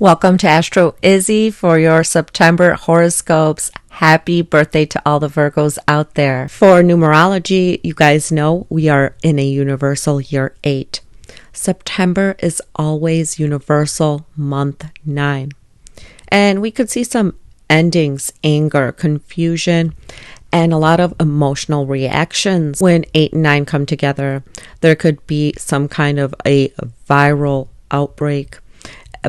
Welcome to Astro Izzy for your September horoscopes. Happy birthday to all the Virgos out there. For numerology, you guys know we are in a universal year 8. September is always universal month 9. And we could see some endings, anger, confusion, and a lot of emotional reactions when 8 and 9 come together. There could be some kind of a viral outbreak.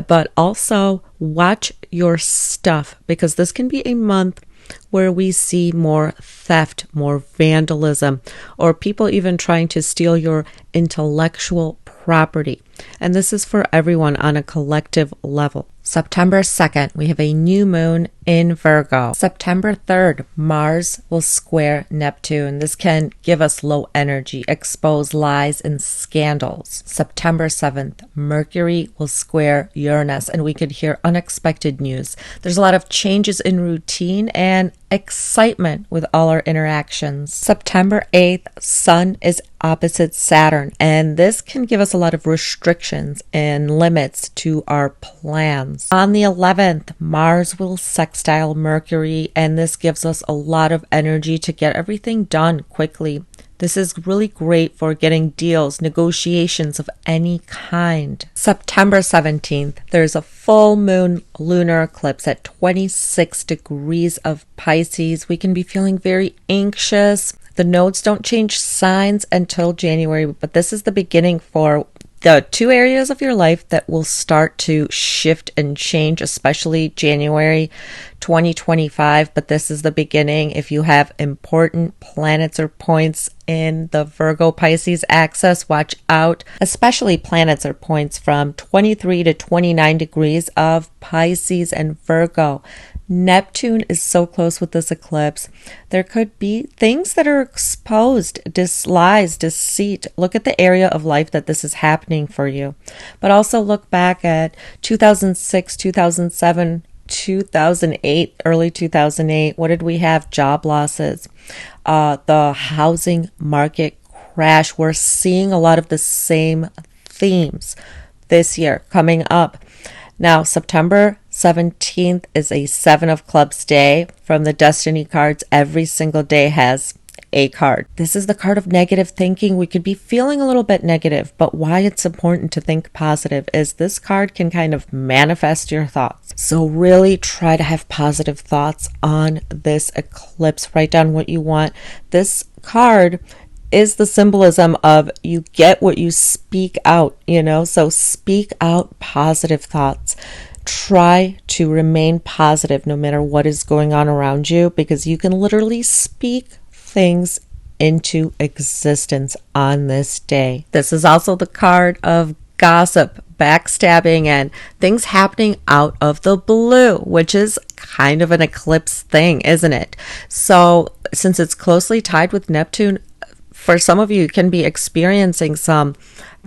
But also watch your stuff, because this can be a month where we see more theft, more vandalism, or people even trying to steal your intellectual property. And this is for everyone on a collective level. September 2nd, we have a new moon in Virgo. September 3rd, Mars will square Neptune. This can give us low energy, expose lies and scandals. September 7th, Mercury will square Uranus, and we could hear unexpected news. There's a lot of changes in routine and excitement with all our interactions. September 8th, Sun is opposite Saturn, and this can give us a lot of restrictions and limits to our plans. On the 11th, Mars will sextile Mercury, and this gives us a lot of energy to get everything done quickly. This is really great for getting deals, negotiations of any kind. September 17th, there's a full moon lunar eclipse at 26 degrees of Pisces. We can be feeling very anxious. The nodes don't change signs until January, but this is the beginning for the 2 areas of your life that will start to shift and change, especially January 2025. But this is the beginning. If you have important planets or points in the Virgo Pisces axis, watch out, especially planets or points from 23 to 29 degrees of Pisces and Virgo. Neptune is so close with this eclipse. There could be things that are exposed, lies, deceit. Look at the area of life that this is happening for you. But also look back at 2006, 2007, 2008, early 2008. What did we have? Job losses, the housing market crash. We're seeing a lot of the same themes this year coming up. Now, September 17th is a 7 of Clubs day from the Destiny cards. Every single day has a card. This is the card of negative thinking. We could be feeling a little bit negative, but why it's important to think positive is this card can kind of manifest your thoughts. So really try to have positive thoughts on this eclipse. Write down what you want. This card is the symbolism of you get what you speak out, so speak out positive thoughts. Try to remain positive no matter what is going on around you, because you can literally speak things into existence on this day. This is also the card of gossip, backstabbing, and things happening out of the blue, which is kind of an eclipse thing, isn't it? So since it's closely tied with Neptune, for some of you can be experiencing some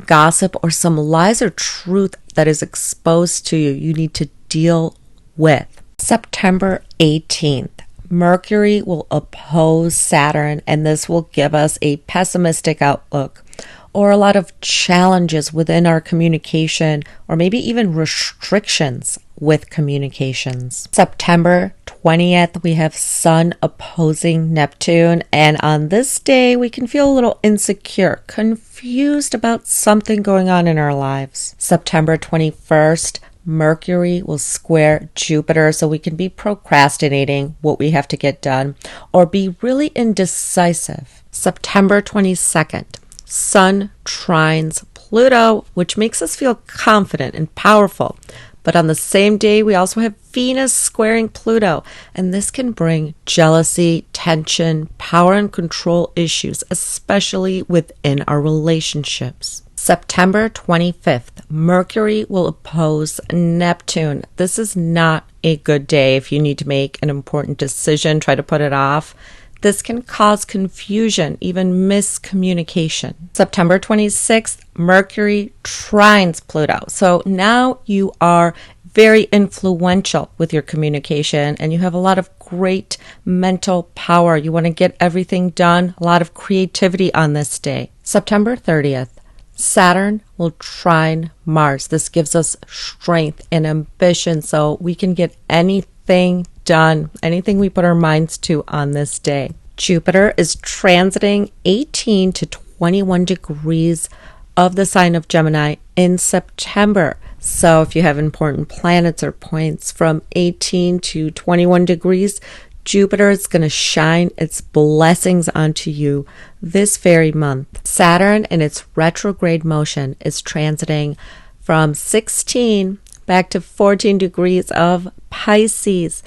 gossip or some lies or truth that is exposed to you. You need to deal with. September 18th, Mercury will oppose Saturn, and this will give us a pessimistic outlook or a lot of challenges within our communication, or maybe even restrictions with communications. September 20th, we have Sun opposing Neptune, and on this day, we can feel a little insecure, confused about something going on in our lives. September 21st, Mercury will square Jupiter, so we can be procrastinating what we have to get done or be really indecisive. September 22nd, Sun trines Pluto, which makes us feel confident and powerful. But on the same day, we also have Venus squaring Pluto, and this can bring jealousy, tension, power and control issues, especially within our relationships. September 25th, Mercury will oppose Neptune. This is not a good day if you need to make an important decision, try to put it off. This can cause confusion, even miscommunication. September 26th, Mercury trines Pluto. So now you are very influential with your communication, and you have a lot of great mental power. You want to get everything done, a lot of creativity on this day. September 30th, Saturn will trine Mars. This gives us strength and ambition so we can get anything done, anything we put our minds to on this day. Jupiter is transiting 18 to 21 degrees of the sign of Gemini in September. So if you have important planets or points from 18 to 21 degrees, Jupiter is going to shine its blessings onto you this very month. Saturn in its retrograde motion is transiting from 16 back to 14 degrees of Pisces.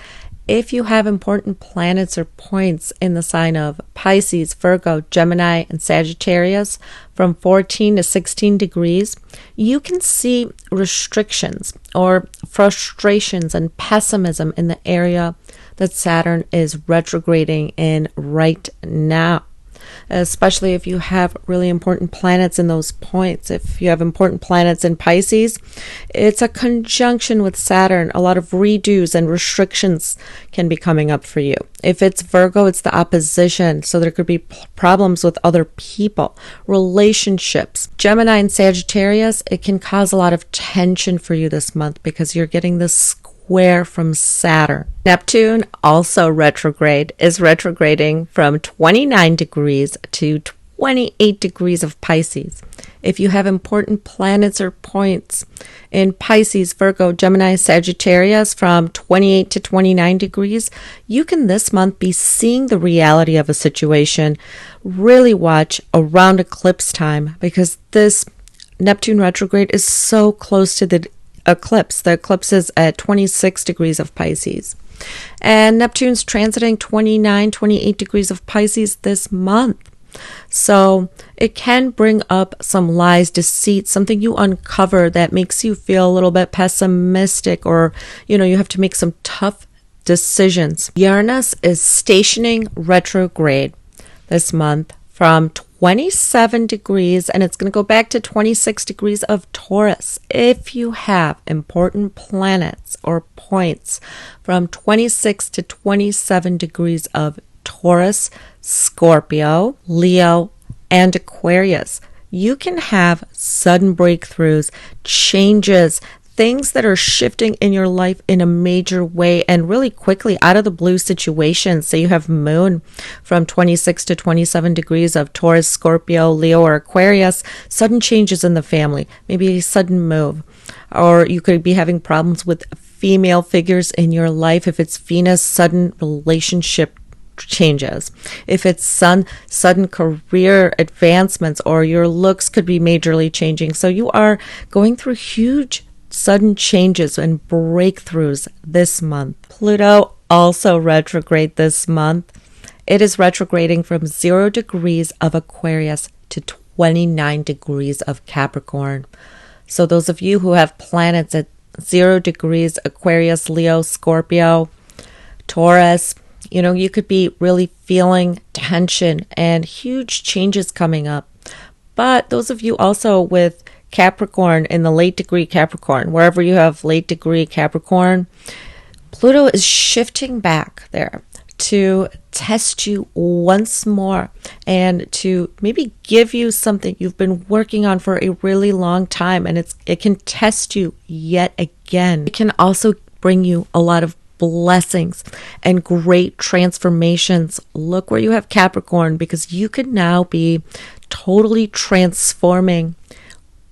If you have important planets or points in the sign of Pisces, Virgo, Gemini, and Sagittarius from 14 to 16 degrees, you can see restrictions or frustrations and pessimism in the area that Saturn is retrograding in right now. Especially if you have really important planets in those points. If you have important planets in Pisces, it's a conjunction with Saturn. A lot of redos and restrictions can be coming up for you. If it's Virgo, it's the opposition. So there could be problems with other people, relationships. Gemini and Sagittarius, it can cause a lot of tension for you this month because you're getting this square from Saturn. Neptune, also retrograde, is retrograding from 29 degrees to 28 degrees of Pisces. If you have important planets or points in Pisces, Virgo, Gemini, Sagittarius from 28 to 29 degrees, you can this month be seeing the reality of a situation. Really watch around eclipse time because this Neptune retrograde is so close to the eclipse. The eclipse is at 26 degrees of Pisces. And Neptune's transiting 29, 28 degrees of Pisces this month. So it can bring up some lies, deceit, something you uncover that makes you feel a little bit pessimistic or, you have to make some tough decisions. Uranus is stationing retrograde this month from 27 degrees, and it's going to go back to 26 degrees of Taurus. If you have important planets or points from 26 to 27 degrees of Taurus, Scorpio, Leo, and Aquarius, you can have sudden breakthroughs, changes, things that are shifting in your life in a major way and really quickly out of the blue situations. Say you have Moon from 26 to 27 degrees of Taurus, Scorpio, Leo, or Aquarius, sudden changes in the family, maybe a sudden move. Or you could be having problems with female figures in your life. If it's Venus, sudden relationship changes. If it's Sun, sudden career advancements, or your looks could be majorly changing. So you are going through huge sudden changes and breakthroughs this month. Pluto also retrograde this month. It is retrograding from 0 degrees of Aquarius to 29 degrees of Capricorn. So those of you who have planets at 0 degrees Aquarius, Leo, Scorpio, Taurus, you could be really feeling tension and huge changes coming up. But those of you also with Capricorn in the late degree Capricorn, wherever you have late degree Capricorn, Pluto is shifting back there to test you once more and to maybe give you something you've been working on for a really long time, and it can test you yet again. It can also bring you a lot of blessings and great transformations. Look where you have Capricorn, because you could now be totally transforming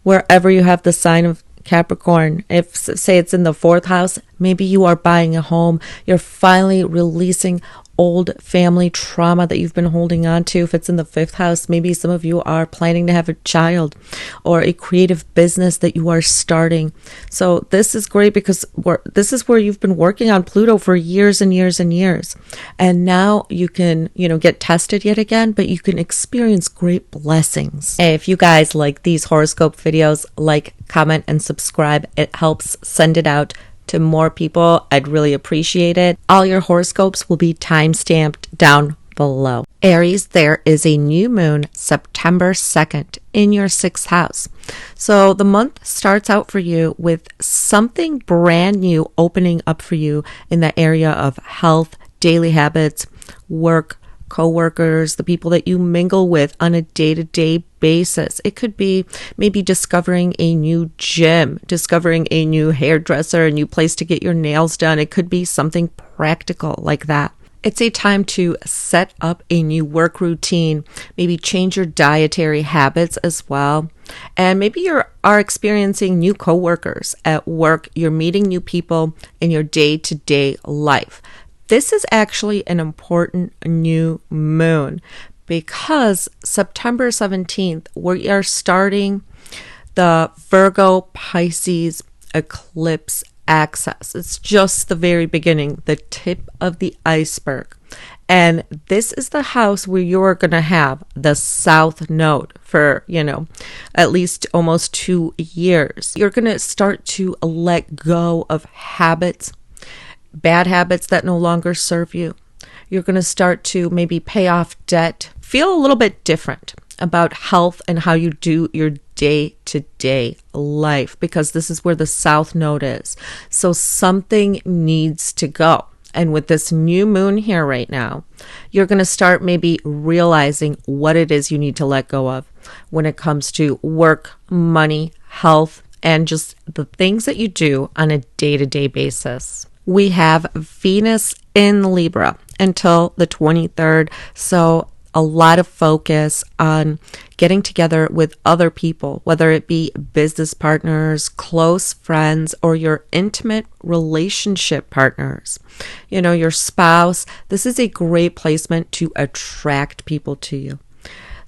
wherever you have the sign of Capricorn. If, say, it's in the 4th house, maybe you are buying a home. You're finally releasing old family trauma that you've been holding on to. If it's in the 5th house, maybe some of you are planning to have a child or a creative business that you are starting. So this is great because this is where you've been working on Pluto for years and years and years. And now you can, get tested yet again, but you can experience great blessings. Hey, if you guys like these horoscope videos, like, comment, and subscribe. It helps send it out to more people. I'd really appreciate it. All your horoscopes will be time-stamped down below. Aries, there is a new moon September 2nd in your 6th house. So the month starts out for you with something brand new opening up for you in the area of health, daily habits, work, coworkers, the people that you mingle with on a day-to-day basis. It could be maybe discovering a new gym, discovering a new hairdresser, a new place to get your nails done. It could be something practical like that. It's a time to set up a new work routine, maybe change your dietary habits as well. And maybe you are experiencing new coworkers at work. You're meeting new people in your day-to-day life. This is actually an important new moon because September 17th, we are starting the Virgo Pisces eclipse access. It's just the very beginning, the tip of the iceberg. And this is the house where you're going to have the south node for, at least almost 2 years. You're going to start to let go of habits, bad habits that no longer serve you. You're going to start to maybe pay off debt, feel a little bit different about health and how you do your day-to-day life, because this is where the south node is. So something needs to go. And with this new moon here right now, you're going to start maybe realizing what it is you need to let go of when it comes to work, money, health, and just the things that you do on a day-to-day basis. We have Venus in Libra until the 23rd. So a lot of focus on getting together with other people, whether it be business partners, close friends, or your intimate relationship partners. Your spouse. This is a great placement to attract people to you.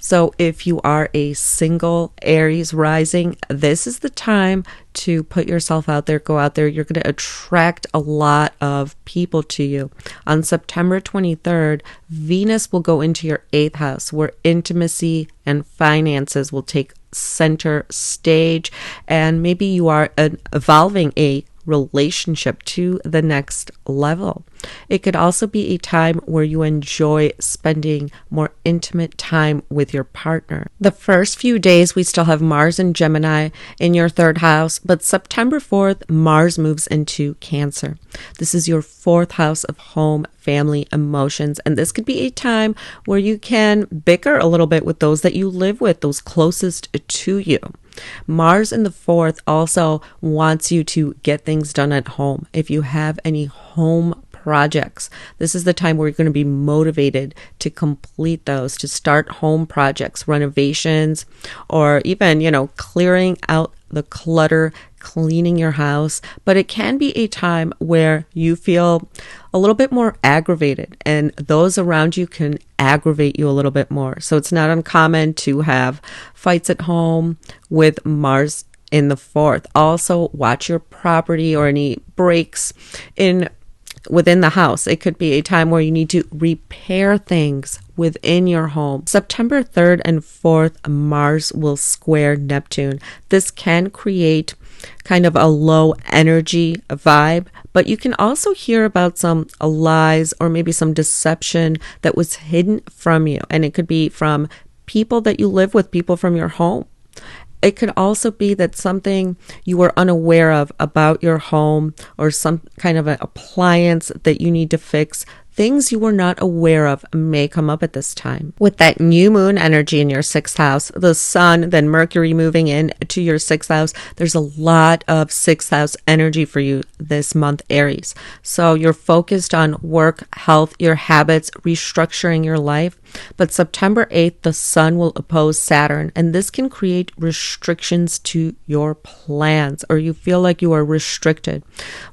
So if you are a single Aries rising, this is the time to put yourself out there, go out there. You're going to attract a lot of people to you. On September 23rd, Venus will go into your 8th house where intimacy and finances will take center stage. And maybe you are evolving a relationship to the next level. It could also be a time where you enjoy spending more intimate time with your partner. The first few days, we still have Mars and Gemini in your 3rd house, but September 4th, Mars moves into Cancer. This is your 4th house of home, family, emotions, and this could be a time where you can bicker a little bit with those that you live with, those closest to you. Mars in the 4th also wants you to get things done at home. If you have any home projects, this is the time where you're going to be motivated to complete those, to start home projects, renovations, or even, clearing out the clutter, cleaning your house. But it can be a time where you feel a little bit more aggravated and those around you can aggravate you a little bit more. So it's not uncommon to have fights at home with Mars in the 4th. Also, watch your property or any breaks within the house. It could be a time where you need to repair things within your home. September 3rd and 4th, Mars will square Neptune. This can create kind of a low energy vibe, but you can also hear about some lies or maybe some deception that was hidden from you. And it could be from people that you live with, people from your home. It could also be that something you were unaware of about your home or some kind of an appliance that you need to fix. Things you were not aware of may come up at this time. With that new moon energy in your 6th house, the sun, then Mercury moving in to your 6th house, there's a lot of 6th house energy for you this month, Aries. So you're focused on work, health, your habits, restructuring your life. But September 8th, the sun will oppose Saturn, and this can create restrictions to your plans, or you feel like you are restricted,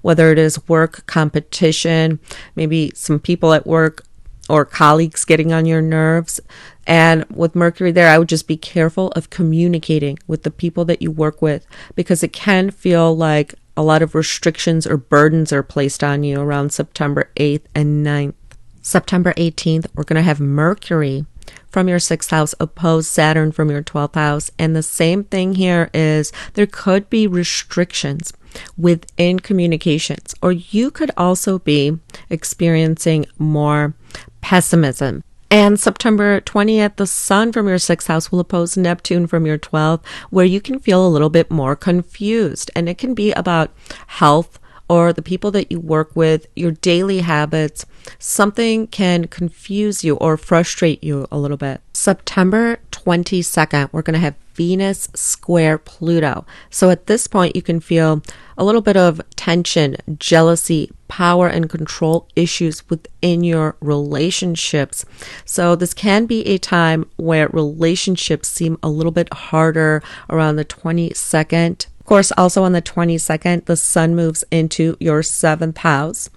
whether it is work, competition, maybe some people at work or colleagues getting on your nerves. And with Mercury there, I would just be careful of communicating with the people that you work with, because it can feel like a lot of restrictions or burdens are placed on you around September 8th and 9th. September 18th, we're going to have Mercury from your 6th house oppose Saturn from your 12th house. And the same thing here is there could be restrictions within communications, or you could also be experiencing more pessimism. And September 20th, the sun from your 6th house will oppose Neptune from your 12th, where you can feel a little bit more confused. And it can be about health or the people that you work with, your daily habits, something can confuse you or frustrate you a little bit. September 22nd, we're going to have Venus square Pluto. So at this point, you can feel a little bit of tension, jealousy, power and control issues within your relationships. So this can be a time where relationships seem a little bit harder around the 22nd. Of course, also on the 22nd, the sun moves into your 7th house.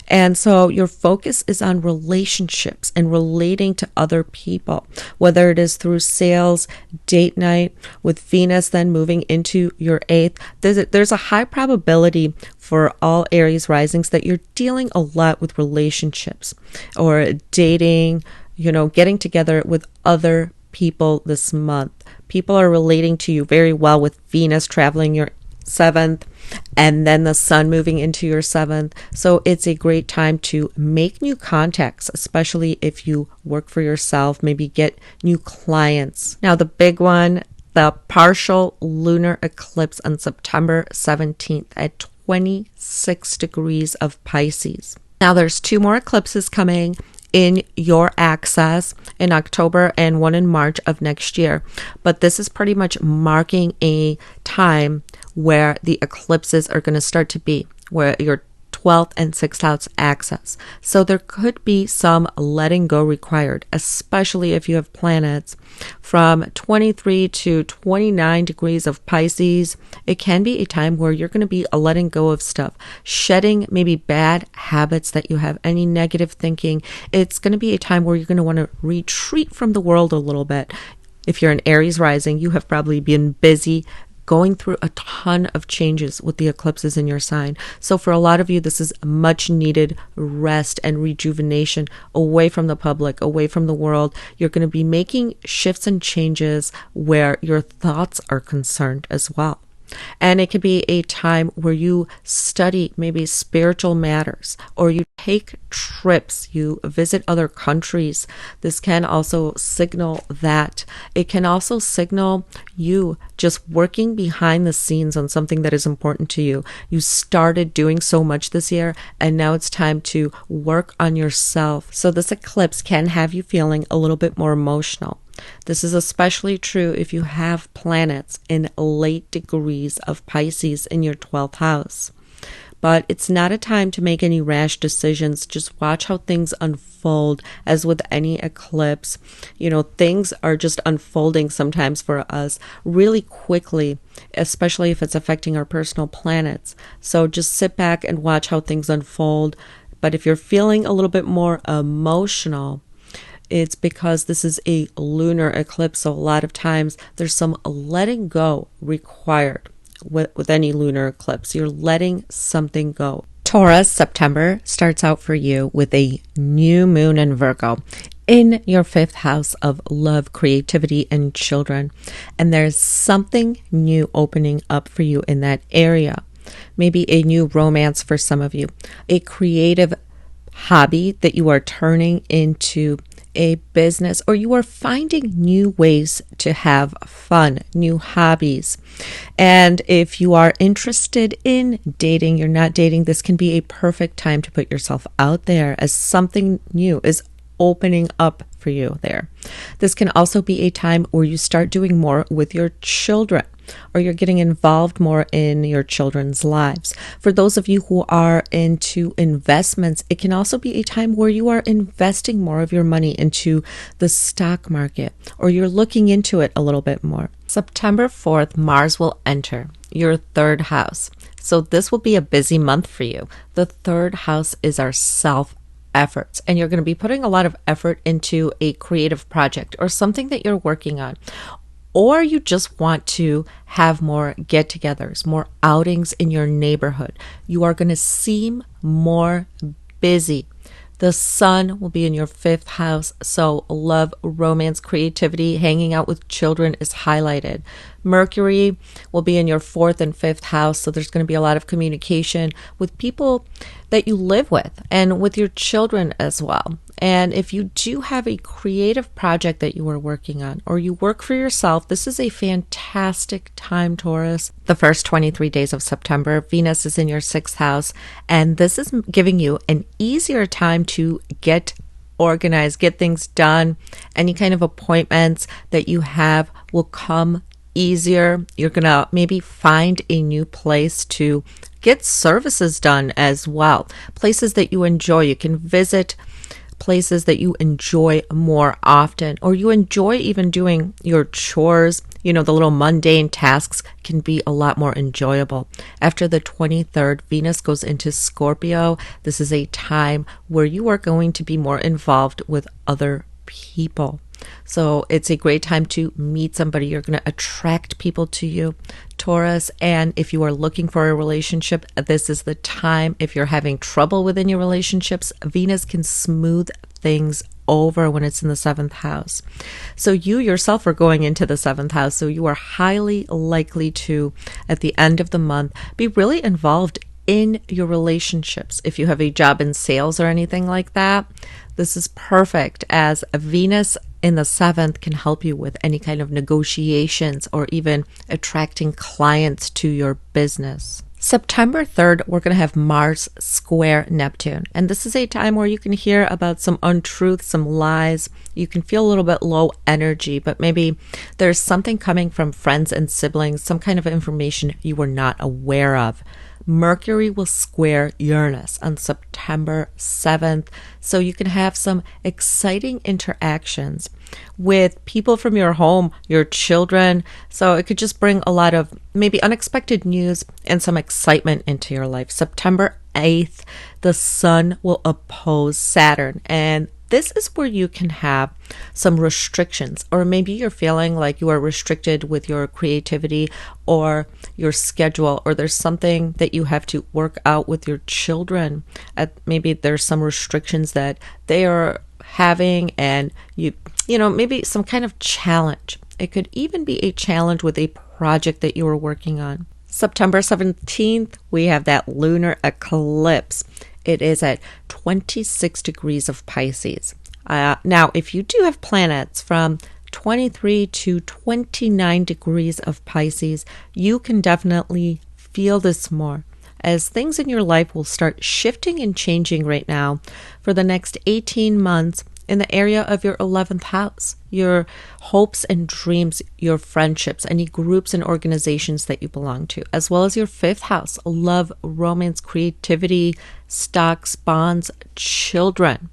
And so your focus is on relationships and relating to other people, whether it is through sales, date night, with Venus then moving into your 8th. There's a high probability for all Aries risings that you're dealing a lot with relationships or dating, getting together with other people this month. People are relating to you very well with Venus traveling your 7th and then the sun moving into your 7th. So it's a great time to make new contacts, especially if you work for yourself, maybe get new clients. Now the big one, the partial lunar eclipse on September 17th at 26 degrees of Pisces. Now there's 2 more eclipses coming in your axis in October and one in March of next year. But this is pretty much marking a time where the eclipses are going to start to be, where your 12th and 6th house axis. So there could be some letting go required, especially if you have planets from 23 to 29 degrees of Pisces. It can be a time where you're going to be letting go of stuff, shedding maybe bad habits that you have, any negative thinking. It's going to be a time where you're going to want to retreat from the world a little bit. If you're an Aries rising, you have probably been busy going through a ton of changes with the eclipses in your sign. So for a lot of you, this is much needed rest and rejuvenation away from the public, away from the world. You're going to be making shifts and changes where your thoughts are concerned as well. And it could be a time where you study maybe spiritual matters, or you take trips, you visit other countries. This can also signal that. It can also signal you just working behind the scenes on something that is important to you. You started doing so much this year, and now it's time to work on yourself. So this eclipse can have you feeling a little bit more emotional. This is especially true if you have planets in late degrees of Pisces in your 12th house. But it's not a time to make any rash decisions. Just watch how things unfold. As with any eclipse, things are just unfolding sometimes for us really quickly, especially if it's affecting our personal planets. So just sit back and watch how things unfold. But if you're feeling a little bit more emotional, it's because this is a lunar eclipse. So a lot of times there's some letting go required with any lunar eclipse. You're letting something go. Taurus, September starts out for you with a new moon in Virgo in your 5th house of love, creativity, and children. And there's something new opening up for you in that area. Maybe a new romance for some of you, a creative hobby that you are turning into a business, or you are finding new ways to have fun, new hobbies. And if you are interested in dating, you're not dating, this can be a perfect time to put yourself out there as something new is opening up for you there. This can also be a time where you start doing more with your children, or you're getting involved more in your children's lives. For those of you who are into investments, it can also be a time where you are investing more of your money into the stock market, or you're looking into it a little bit more. September 4th, Mars will enter your 3rd house. So this will be a busy month for you. The 3rd house is our efforts, and you're going to be putting a lot of effort into a creative project or something that you're working on. Or you just want to have more get-togethers, more outings in your neighborhood. You are going to seem more busy. The sun will be in your 5th house, so love, romance, creativity, hanging out with children is highlighted. Mercury will be in your 4th and 5th house, so there's going to be a lot of communication with people that you live with and with your children as well. And if you do have a creative project that you are working on or you work for yourself, this is a fantastic time, Taurus. The first 23 days of September, Venus is in your 6th house, and this is giving you an easier time to get organized, get things done. Any kind of appointments that you have will come easier. You're going to maybe find a new place to get services done as well. Places that you enjoy. You can visit places that you enjoy more often, or you enjoy even doing your chores. You know, the little mundane tasks can be a lot more enjoyable. After the 23rd, Venus goes into Scorpio. This is a time where you are going to be more involved with other people. So it's a great time to meet somebody. You're going to attract people to you, Taurus. And if you are looking for a relationship, this is the time. If you're having trouble within your relationships, Venus can smooth things over when it's in the 7th house. So you yourself are going into the 7th house. So you are highly likely to, at the end of the month, be really involved in your relationships. If you have a job in sales or anything like that, this is perfect, as Venus in the 7th can help you with any kind of negotiations or even attracting clients to your business. September 3rd, we're going to have Mars square Neptune. And this is a time where you can hear about some untruth, some lies. You can feel a little bit low energy, but maybe there's something coming from friends and siblings, some kind of information you were not aware of. Mercury will square Uranus on September 7th, so you can have some exciting interactions with people from your home, your children. So it could just bring a lot of maybe unexpected news and some excitement into your life. September 8th, the Sun will oppose Saturn, and this is where you can have some restrictions, or maybe you're feeling like you are restricted with your creativity or your schedule, or there's something that you have to work out with your children. Maybe there's some restrictions that they are having, and you know, maybe some kind of challenge. It could even be a challenge with a project that you are working on. September 17th, we have that lunar eclipse. It is at 26 degrees of Pisces. Now, if you do have planets from 23 to 29 degrees of Pisces, you can definitely feel this more, as things in your life will start shifting and changing right now for the next 18 months in the area of your 11th house, your hopes and dreams, your friendships, any groups and organizations that you belong to, as well as your 5th house, love, romance, creativity, stocks, bonds, children.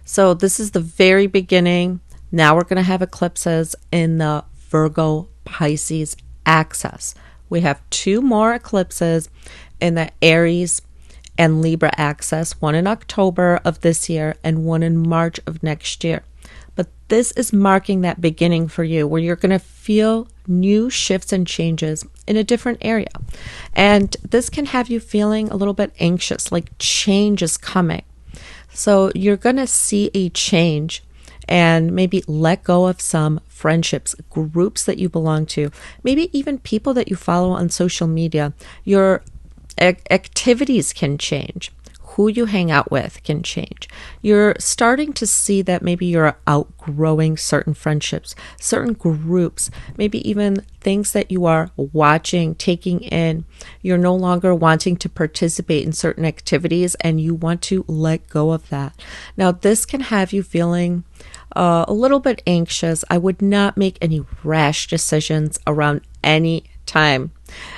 So this is the very beginning. Now we're going to have eclipses in the Virgo Pisces axis. We have 2 more eclipses in the Aries and Libra axis, one in October of this year and one in March of next year. But this is marking that beginning for you, where you're going to feel new shifts and changes in a different area. And this can have you feeling a little bit anxious, like change is coming. So you're going to see a change and maybe let go of some friendships, groups that you belong to, maybe even people that you follow on social media. Your activities can change. Who you hang out with can change. You're starting to see that maybe you're outgrowing certain friendships, certain groups, maybe even things that you are watching, taking in. You're no longer wanting to participate in certain activities, and you want to let go of that. Now, this can have you feeling a little bit anxious. I would not make any rash decisions around any time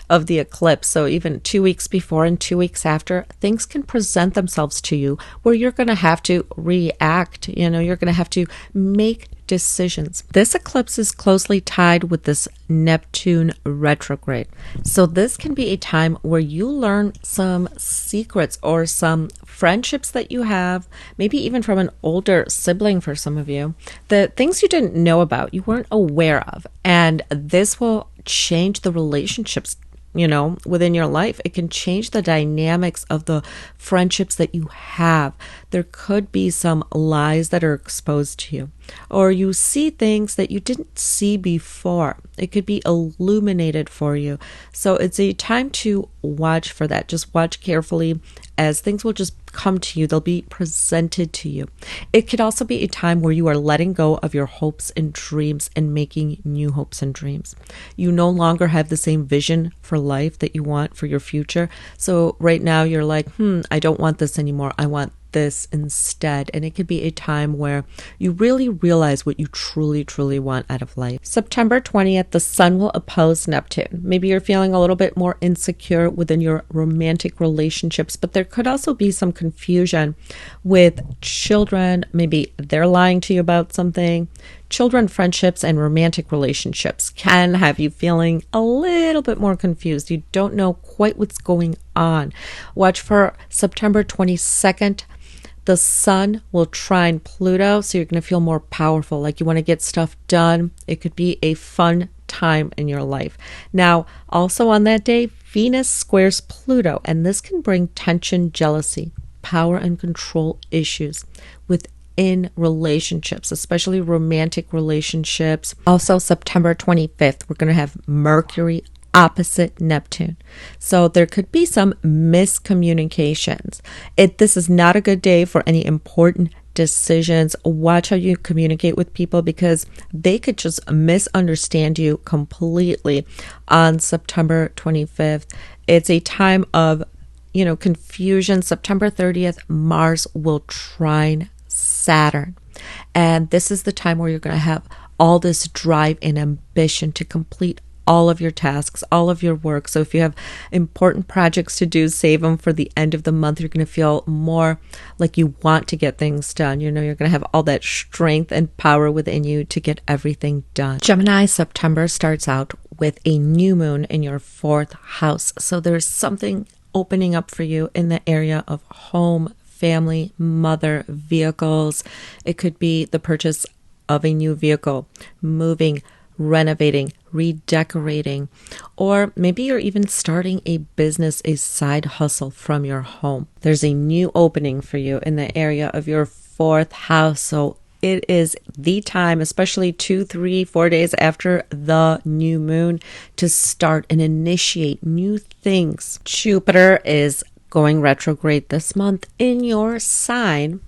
of the eclipse. So even 2 weeks before and 2 weeks after, things can present themselves to you where you're going to have to react. You're going to have to make decisions. This eclipse is closely tied with this Neptune retrograde. So this can be a time where you learn some secrets or some friendships that you have, maybe even from an older sibling for some of you, the things you didn't know about, you weren't aware of. And this will change the relationships within your life. It can change the dynamics of the friendships that you have. There could be some lies that are exposed to you. or you see things that you didn't see before. It could be illuminated for you. So it's a time to watch for that. Just watch carefully as things will just come to you. They'll be presented to you. It could also be a time where you are letting go of your hopes and dreams and making new hopes and dreams. You no longer have the same vision for life that you want for your future. So right now you're like, I don't want this anymore. I want this instead. And it could be a time where you really realize what you truly, truly want out of life. September 20th, the sun will oppose Neptune. Maybe you're feeling a little bit more insecure within your romantic relationships, but there could also be some confusion with children. Maybe they're lying to you about something. Children, friendships, and romantic relationships can have you feeling a little bit more confused. You don't know quite what's going on. Watch for September 22nd. The sun will trine Pluto, so you're going to feel more powerful, like you want to get stuff done. It could be a fun time in your life. Now, also on that day, Venus squares Pluto, and this can bring tension, jealousy, power, and control issues within relationships, especially romantic relationships. Also, September 25th, we're going to have Mercury opposite Neptune. So there could be some miscommunications. This is not a good day for any important decisions. Watch how you communicate with people because they could just misunderstand you completely on September 25th. It's a time of, confusion. September 30th, Mars will trine Saturn. And this is the time where you're going to have all this drive and ambition to complete all of your tasks, all of your work. So if you have important projects to do, save them for the end of the month. You're going to feel more like you want to get things done. You're going to have all that strength and power within you to get everything done. Gemini, September starts out with a new moon in your 4th house. So there's something opening up for you in the area of home, family, mother, vehicles. It could be the purchase of a new vehicle, moving, renovating, redecorating, or maybe you're even starting a business, a side hustle from your home. There's a new opening for you in the area of your 4th house. So it is the time, especially 2, 3, 4 days after the new moon, to start and initiate new things. Jupiter is going retrograde this month in your sign.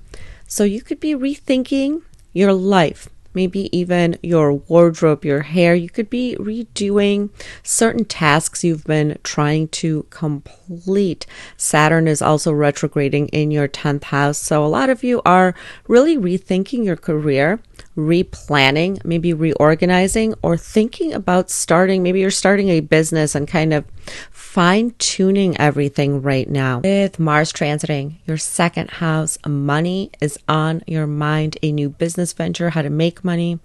So you could be rethinking your life. Maybe even your wardrobe, your hair. You could be redoing certain tasks you've been trying to complete. Saturn is also retrograding in your 10th house. So a lot of you are really rethinking your career, replanning, maybe reorganizing, or thinking about starting. Maybe you're starting a business and kind of fine-tuning everything right now. With Mars transiting your 2nd house, money is on your mind, a new business venture, how to make money.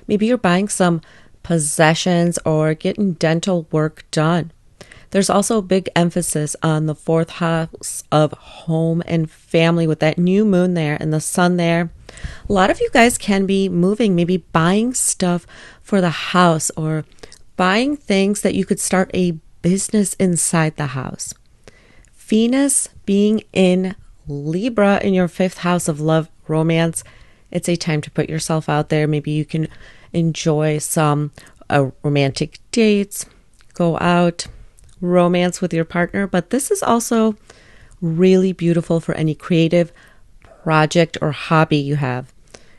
Maybe you're buying some possessions or getting dental work done. There's also a big emphasis on the 4th house of home and family with that new moon there and the sun there. A lot of you guys can be moving, maybe buying stuff for the house or buying things that you could start a business inside the house. Venus being in Libra in your 5th house of love, romance, it's a time to put yourself out there. Maybe you can enjoy some romantic dates, go out, romance with your partner. But this is also really beautiful for any creative project or hobby you have.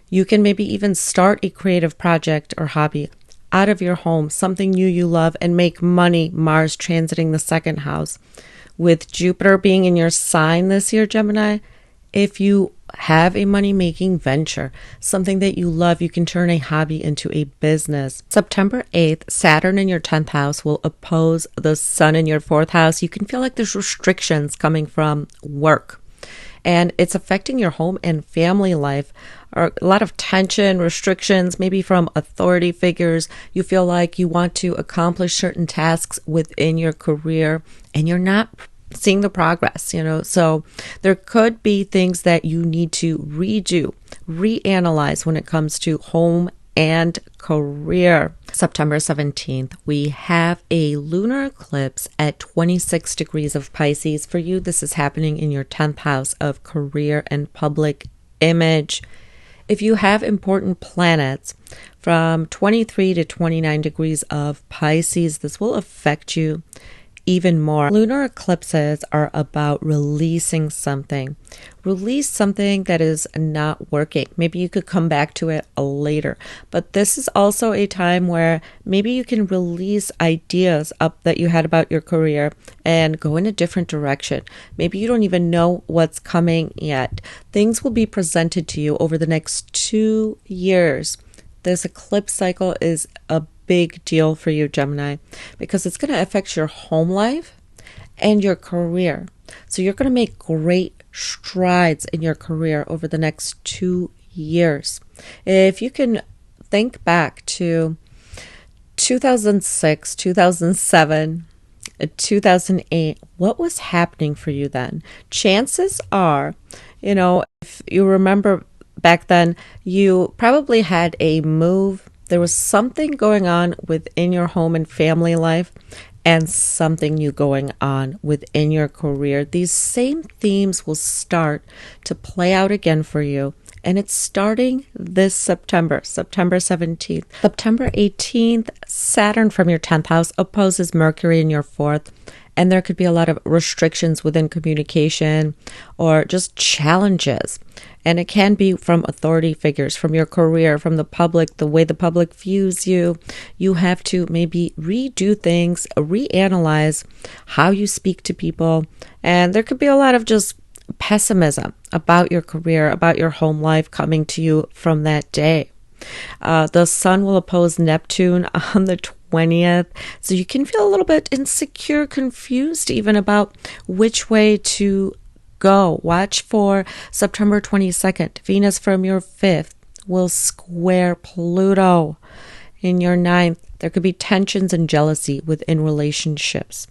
You can maybe even start a creative project or hobby out of your home, something new you love, and make money. Mars transiting the 2nd house. With Jupiter being in your sign this year, Gemini, if you have a money-making venture, something that you love, you can turn a hobby into a business. September 8th, Saturn in your 10th house will oppose the sun in your 4th house. You can feel like there's restrictions coming from work, and it's affecting your home and family life. Or a lot of tension, restrictions, maybe from authority figures. You feel like you want to accomplish certain tasks within your career and you're not seeing the progress, So there could be things that you need to redo, reanalyze when it comes to home and career. September 17th, we have a lunar eclipse at 26 degrees of Pisces. For you, this is happening in your 10th house of career and public image. If you have important planets from 23 to 29 degrees of Pisces, this will affect you even more. Lunar eclipses are about releasing something. Release something that is not working. Maybe you could come back to it later. But this is also a time where maybe you can release ideas up that you had about your career and go in a different direction. Maybe you don't even know what's coming yet. Things will be presented to you over the next 2 years. This eclipse cycle is a big deal for you, Gemini, because it's going to affect your home life and your career. So you're going to make great strides in your career over the next 2 years. If you can think back to 2006, 2007, 2008, what was happening for you then? Chances are, if you remember back then, you probably had a move. There was something going on within your home and family life and something new going on within your career. These same themes will start to play out again for you. And it's starting this September 17th. September 18th, Saturn from your 10th house opposes Mercury in your 4th. And there could be a lot of restrictions within communication or just challenges. And it can be from authority figures, from your career, from the public, the way the public views you. You have to maybe redo things, reanalyze how you speak to people. And there could be a lot of just pessimism about your career, about your home life coming to you from that day. The sun will oppose Neptune on the 20th. So you can feel a little bit insecure, confused even about which way to go. Watch for September 22nd. Venus from your 5th will square Pluto in your 9th. There could be tensions and jealousy within relationships.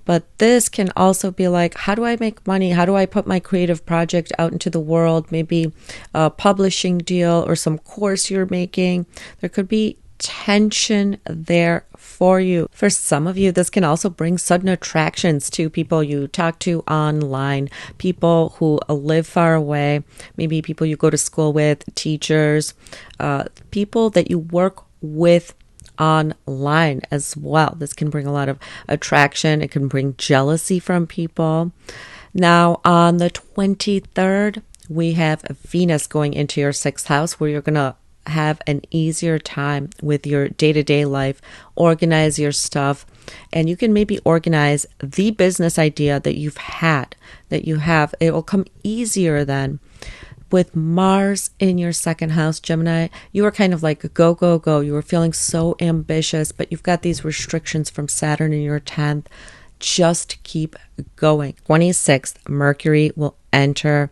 But this can also be like, how do I make money? How do I put my creative project out into the world? Maybe a publishing deal or some course you're making. There could be tension there for you. For some of you, this can also bring sudden attractions to people you talk to online, people who live far away, maybe people you go to school with, teachers, people that you work with online as well. This can bring a lot of attraction. It can bring jealousy from people. Now, on the 23rd, we have Venus going into your 6th house, where you're going to have an easier time with your day-to-day life, organize your stuff, and you can maybe organize the business idea that you've had, that you have. It will come easier then. With Mars in your 2nd house, Gemini, you were kind of like go, go, go. You were feeling so ambitious, but you've got these restrictions from Saturn in your 10th. Just keep going. 26th, Mercury will enter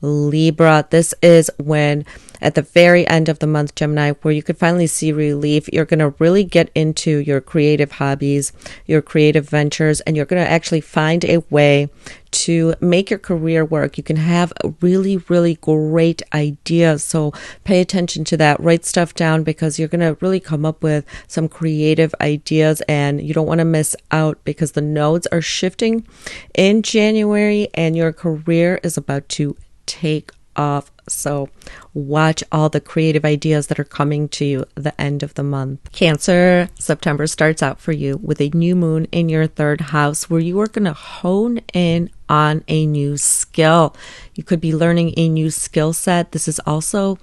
Libra. This is when, at the very end of the month, Gemini, where you could finally see relief. You're going to really get into your creative hobbies, your creative ventures, and you're going to actually find a way to make your career work. You can have really, really great ideas. So pay attention to that. Write stuff down, because you're going to really come up with some creative ideas, and you don't want to miss out, because the nodes are shifting in January and your career is about to take off. So watch all the creative ideas that are coming to you at the end of the month. Cancer, September starts out for you with a new moon in your 3rd house, where you are going to hone in on a new skill. You could be learning a new skill set. This is also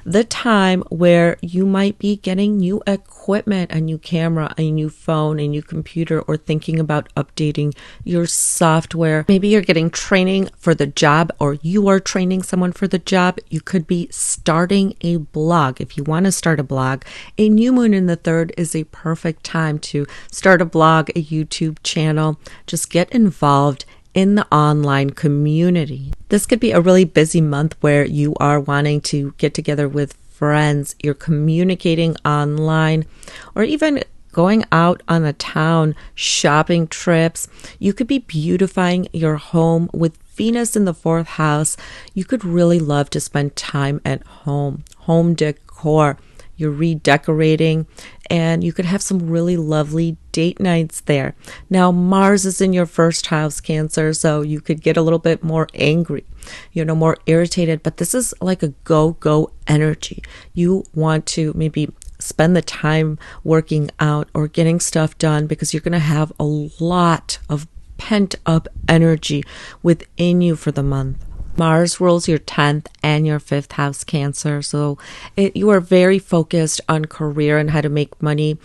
the time where you might be getting new equipment, a new camera, a new phone, a new computer, or thinking about updating your software. Maybe you're getting training for the job, or you are training someone for the job. You could be starting a blog. If you want to start a blog, a new moon in the 3rd is a perfect time to start a blog, a YouTube channel. Just get involved in the online community. This could be a really busy month where you are wanting to get together with friends, you're communicating online, or even going out on a town shopping trips. You could be beautifying your home with Venus in the 4th house. You could really love to spend time at home decor. You're redecorating, and you could have some really lovely date nights there. Now, Mars is in your 1st house, Cancer, so you could get a little bit more angry. more irritated, but this is like a go energy. You want to maybe spend the time working out or getting stuff done because you're going to have a lot of pent up energy within you for the month. Mars rules your 10th and your 5th house, Cancer. So you are very focused on career and how to make money.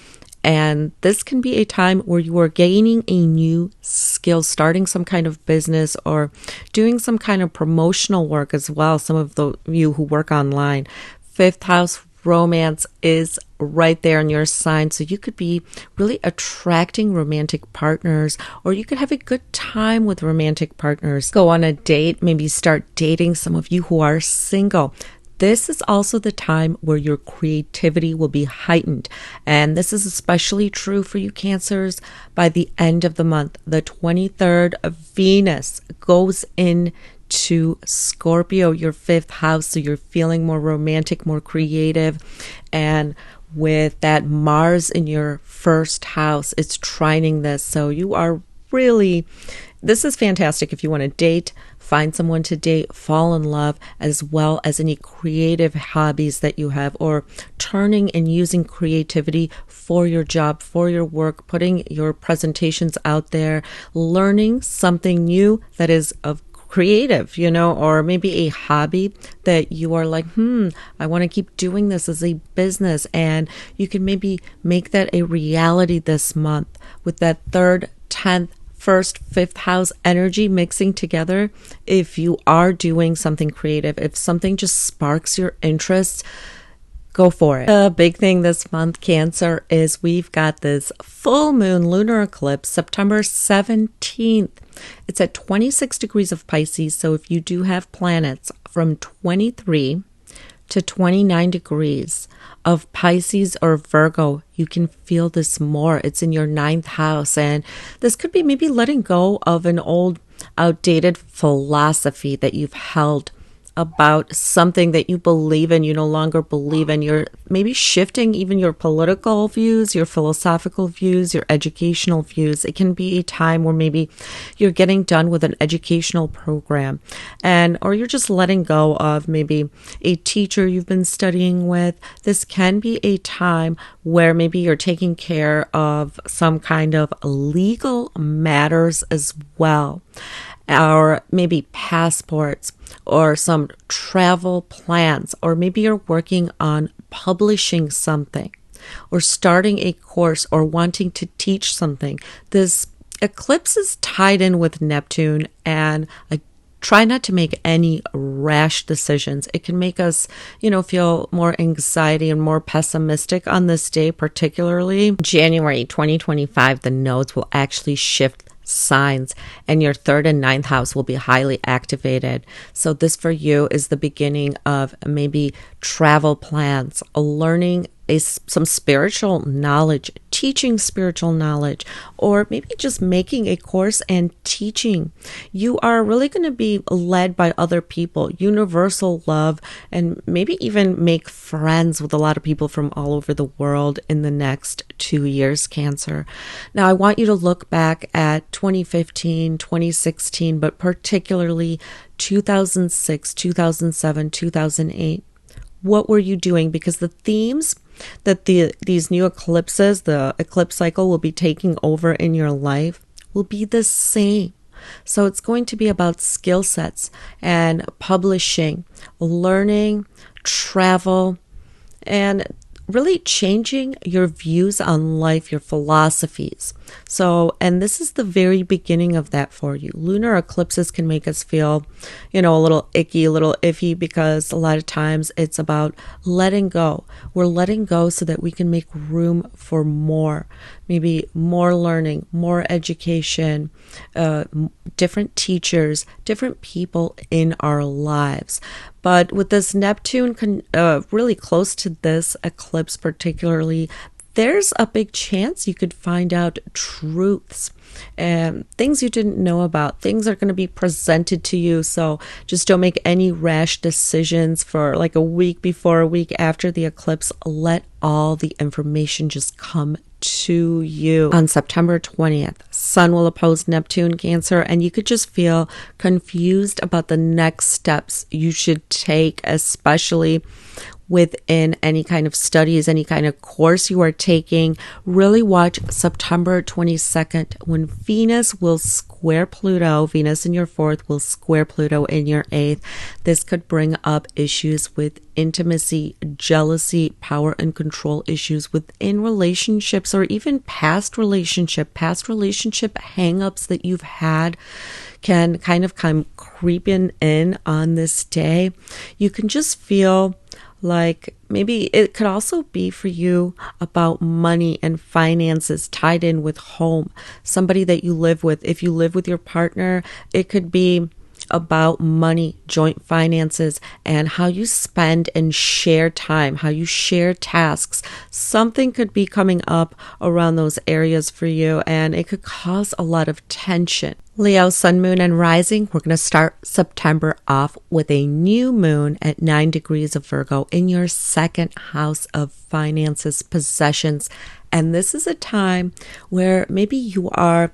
And this can be a time where you are gaining a new skill, starting some kind of business or doing some kind of promotional work as well. Some of you who work online. 5th house romance is right there in your sign. So you could be really attracting romantic partners, or you could have a good time with romantic partners. Go on a date, maybe start dating some of you who are single. This is also the time where your creativity will be heightened. And this is especially true for you Cancers by the end of the month. The 23rd of Venus goes into Scorpio, your 5th house. So you're feeling more romantic, more creative. And with that Mars in your 1st house, it's trining this. So you are really, this is fantastic if you want to date, find someone to date, fall in love, as well as any creative hobbies that you have, or turning and using creativity for your job, for your work, putting your presentations out there, learning something new that is of creative, or maybe a hobby that you are like, I want to keep doing this as a business. And you can maybe make that a reality this month with that 3rd, 10th, 1st, 5th house energy mixing together. If you are doing something creative, if something just sparks your interest, go for it. The big thing this month, Cancer, is we've got this full moon lunar eclipse, September 17th. It's at 26 degrees of Pisces. So if you do have planets from 23 to 29 degrees of Pisces or Virgo, you can feel this more. It's in your 9th house. And this could be maybe letting go of an old, outdated philosophy that you've held about something that you believe in, you no longer believe in. You're maybe shifting even your political views, your philosophical views, your educational views. It can be a time where maybe you're getting done with an educational program, or you're just letting go of maybe a teacher you've been studying with. This can be a time where maybe you're taking care of some kind of legal matters as well, or maybe passports, or some travel plans, or maybe you're working on publishing something or starting a course or wanting to teach something. This eclipse is tied in with Neptune, and I try not to make any rash decisions. It can make us, feel more anxiety and more pessimistic on this day, particularly January 2025. The nodes will actually shift signs, and your 3rd and 9th house will be highly activated. So this for you is the beginning of maybe travel plans, learning some spiritual knowledge, teaching spiritual knowledge, or maybe just making a course and teaching. You are really going to be led by other people, universal love, and maybe even make friends with a lot of people from all over the world in the next 2 years, Cancer. Now, I want you to look back at 2015, 2016, but particularly 2006, 2007, 2008. What were you doing? Because the themes that these new eclipses, the eclipse cycle will be taking over in your life will be the same. So it's going to be about skill sets and publishing, learning, travel, and really changing your views on life, your philosophies. So, and this is the very beginning of that for you. Lunar eclipses can make us feel, a little icky, a little iffy, because a lot of times it's about letting go. We're letting go so that we can make room for more, maybe more learning, more education, different teachers, different people in our lives. But with this Neptune really close to this eclipse particularly, there's a big chance you could find out truths and things you didn't know about. Things are going to be presented to you. So just don't make any rash decisions for like a week before, a week after the eclipse. Let all the information just come to you. On September 20th, Sun will oppose Neptune, Cancer, and you could just feel confused about the next steps you should take, especially within any kind of studies, any kind of course you are taking. Really watch September 22nd when Venus will square Pluto. Venus in your fourth will square Pluto in your eighth. This could bring up issues with intimacy, jealousy, power and control issues within relationships, or even past relationship hang-ups that you've had can kind of come creeping in on this day. You can just feel like maybe it could also be for you about money and finances tied in with home, somebody that you live with. If you live with your partner, it could be about money, joint finances, and how you spend and share time, how you share tasks. Something could be coming up around those areas for you, and it could cause a lot of tension. Leo, Sun, Moon, and Rising, we're going to start September off with a new moon at 9 degrees of Virgo in your second house of finances, possessions. And this is a time where maybe you are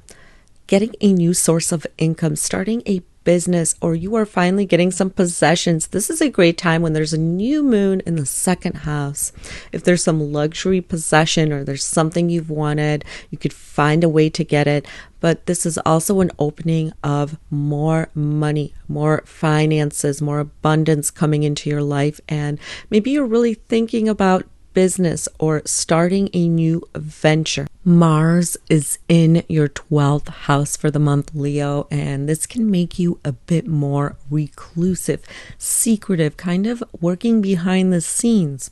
getting a new source of income, starting a business, or you are finally getting some possessions. This is a great time when there's a new moon in the second house. If there's some luxury possession or there's something you've wanted, you could find a way to get it. But this is also an opening of more money, more finances, more abundance coming into your life. And maybe you're really thinking about business or starting a new venture. Mars is in your 12th house for the month, Leo, and this can make you a bit more reclusive, secretive, kind of working behind the scenes.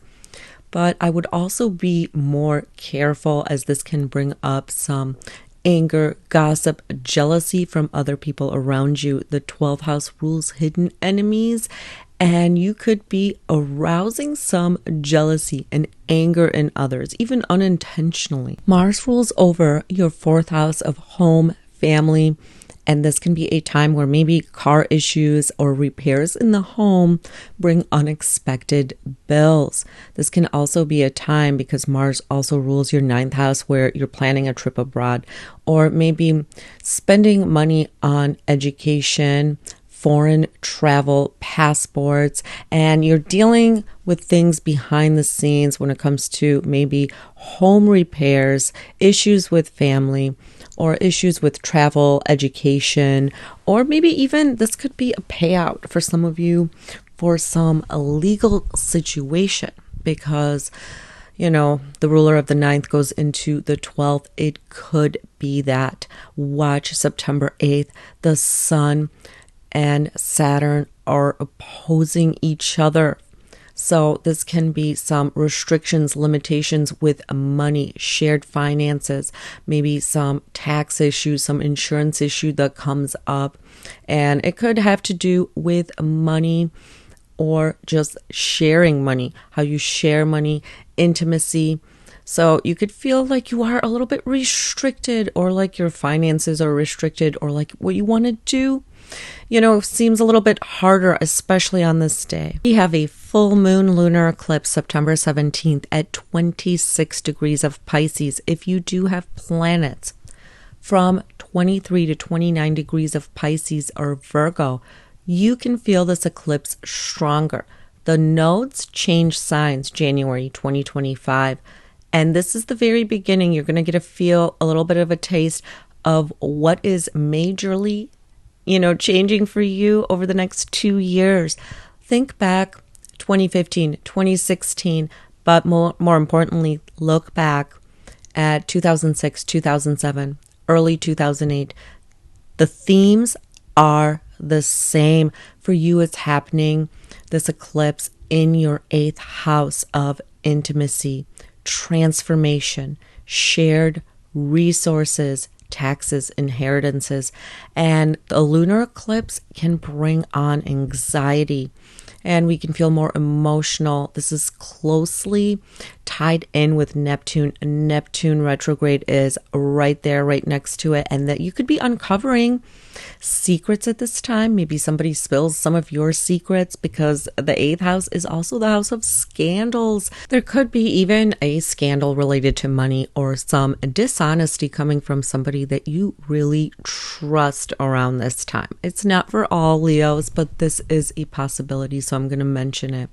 But I would also be more careful, as this can bring up some anger, gossip, jealousy from other people around you. The 12th house rules hidden enemies, and you could be arousing some jealousy and anger in others, even unintentionally. Mars rules over your 4th house of home, family, and this can be a time where maybe car issues or repairs in the home bring unexpected bills. This can also be a time, because Mars also rules your 9th house, where you're planning a trip abroad, or maybe spending money on education, foreign travel, passports, and you're dealing with things behind the scenes when it comes to maybe home repairs, issues with family, or issues with travel, education, or maybe even this could be a payout for some of you for some illegal situation, because the ruler of the 9th goes into the 12th. It could be that. Watch September 8th, the Sun and Saturn are opposing each other. So this can be some restrictions, limitations with money, shared finances, maybe some tax issues, some insurance issue that comes up. And it could have to do with money or just sharing money, how you share money, intimacy. So you could feel like you are a little bit restricted, or like your finances are restricted, or like what you want to do seems a little bit harder, especially on this day. We have a full moon lunar eclipse September 17th at 26 degrees of Pisces. If you do have planets from 23 to 29 degrees of Pisces or Virgo, you can feel this eclipse stronger. The nodes change signs January 2025, and this is the very beginning. You're going to get a little bit of a taste of what is majorly changing for you over the next 2 years. Think back 2015, 2016, but more importantly, look back at 2006, 2007, early 2008. The themes are the same. For you, it's happening, this eclipse, in your 8th house of intimacy, transformation, shared resources, taxes, inheritances, and the lunar eclipse can bring on anxiety and we can feel more emotional. This is closely tied in with Neptune. Neptune retrograde is right there, right next to it, and that you could be uncovering secrets at this time. Maybe somebody spills some of your secrets, because the 8th house is also the house of scandals. There could be even a scandal related to money or some dishonesty coming from somebody that you really trust around this time. It's not for all Leos, but this is a possibility, so I'm going to mention it.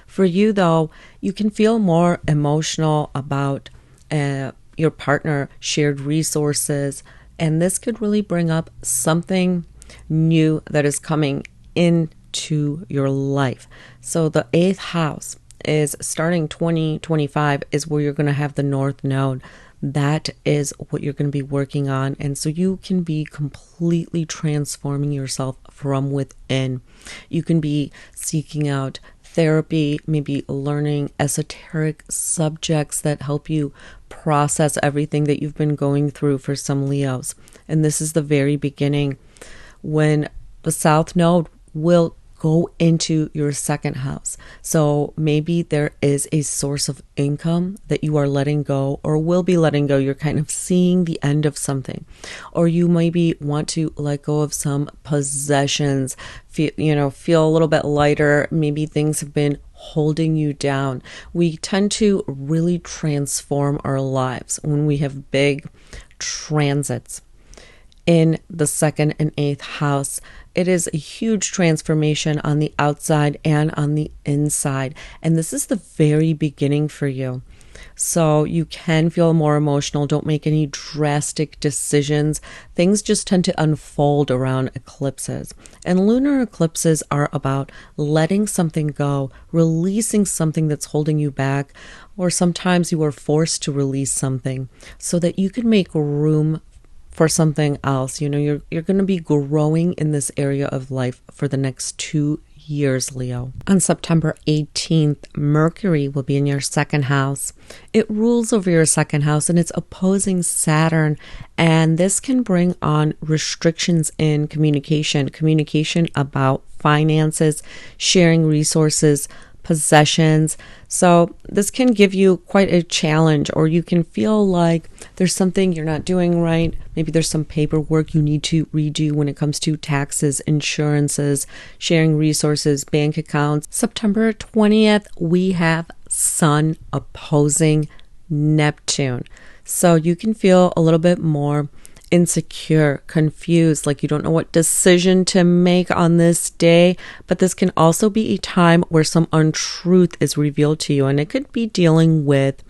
For you, though, you can feel more emotional about your partner, shared resources, and this could really bring up something new that is coming into your life. So the 8th house is starting 2025 is where you're going to have the North Node. That is what you're going to be working on. And so you can be completely transforming yourself from within. You can be seeking out therapy, maybe learning esoteric subjects that help you process everything that you've been going through for some Leos. And this is the very beginning when the South Node will go into your 2nd house. So maybe there is a source of income that you are letting go or will be letting go. You're kind of seeing the end of something. Or you maybe want to let go of some possessions, feel a little bit lighter. Maybe things have been holding you down. We tend to really transform our lives when we have big transits in the 2nd and 8th house. It is a huge transformation on the outside and on the inside. And this is the very beginning for you. So you can feel more emotional. Don't make any drastic decisions. Things just tend to unfold around eclipses. And lunar eclipses are about letting something go, releasing something that's holding you back, or sometimes you are forced to release something so that you can make room for something else. You're going to be growing in this area of life for the next 2 years, Leo. On September 18th, Mercury will be in your 2nd house. It rules over your 2nd house and it's opposing Saturn. And this can bring on restrictions in communication about finances, sharing resources, possessions. So this can give you quite a challenge, or you can feel like there's something you're not doing right. Maybe there's some paperwork you need to redo when it comes to taxes, insurances, sharing resources, bank accounts. September 20th, we have Sun opposing Neptune. So you can feel a little bit more insecure, confused, like you don't know what decision to make on this day. But this can also be a time where some untruth is revealed to you, and it could be dealing with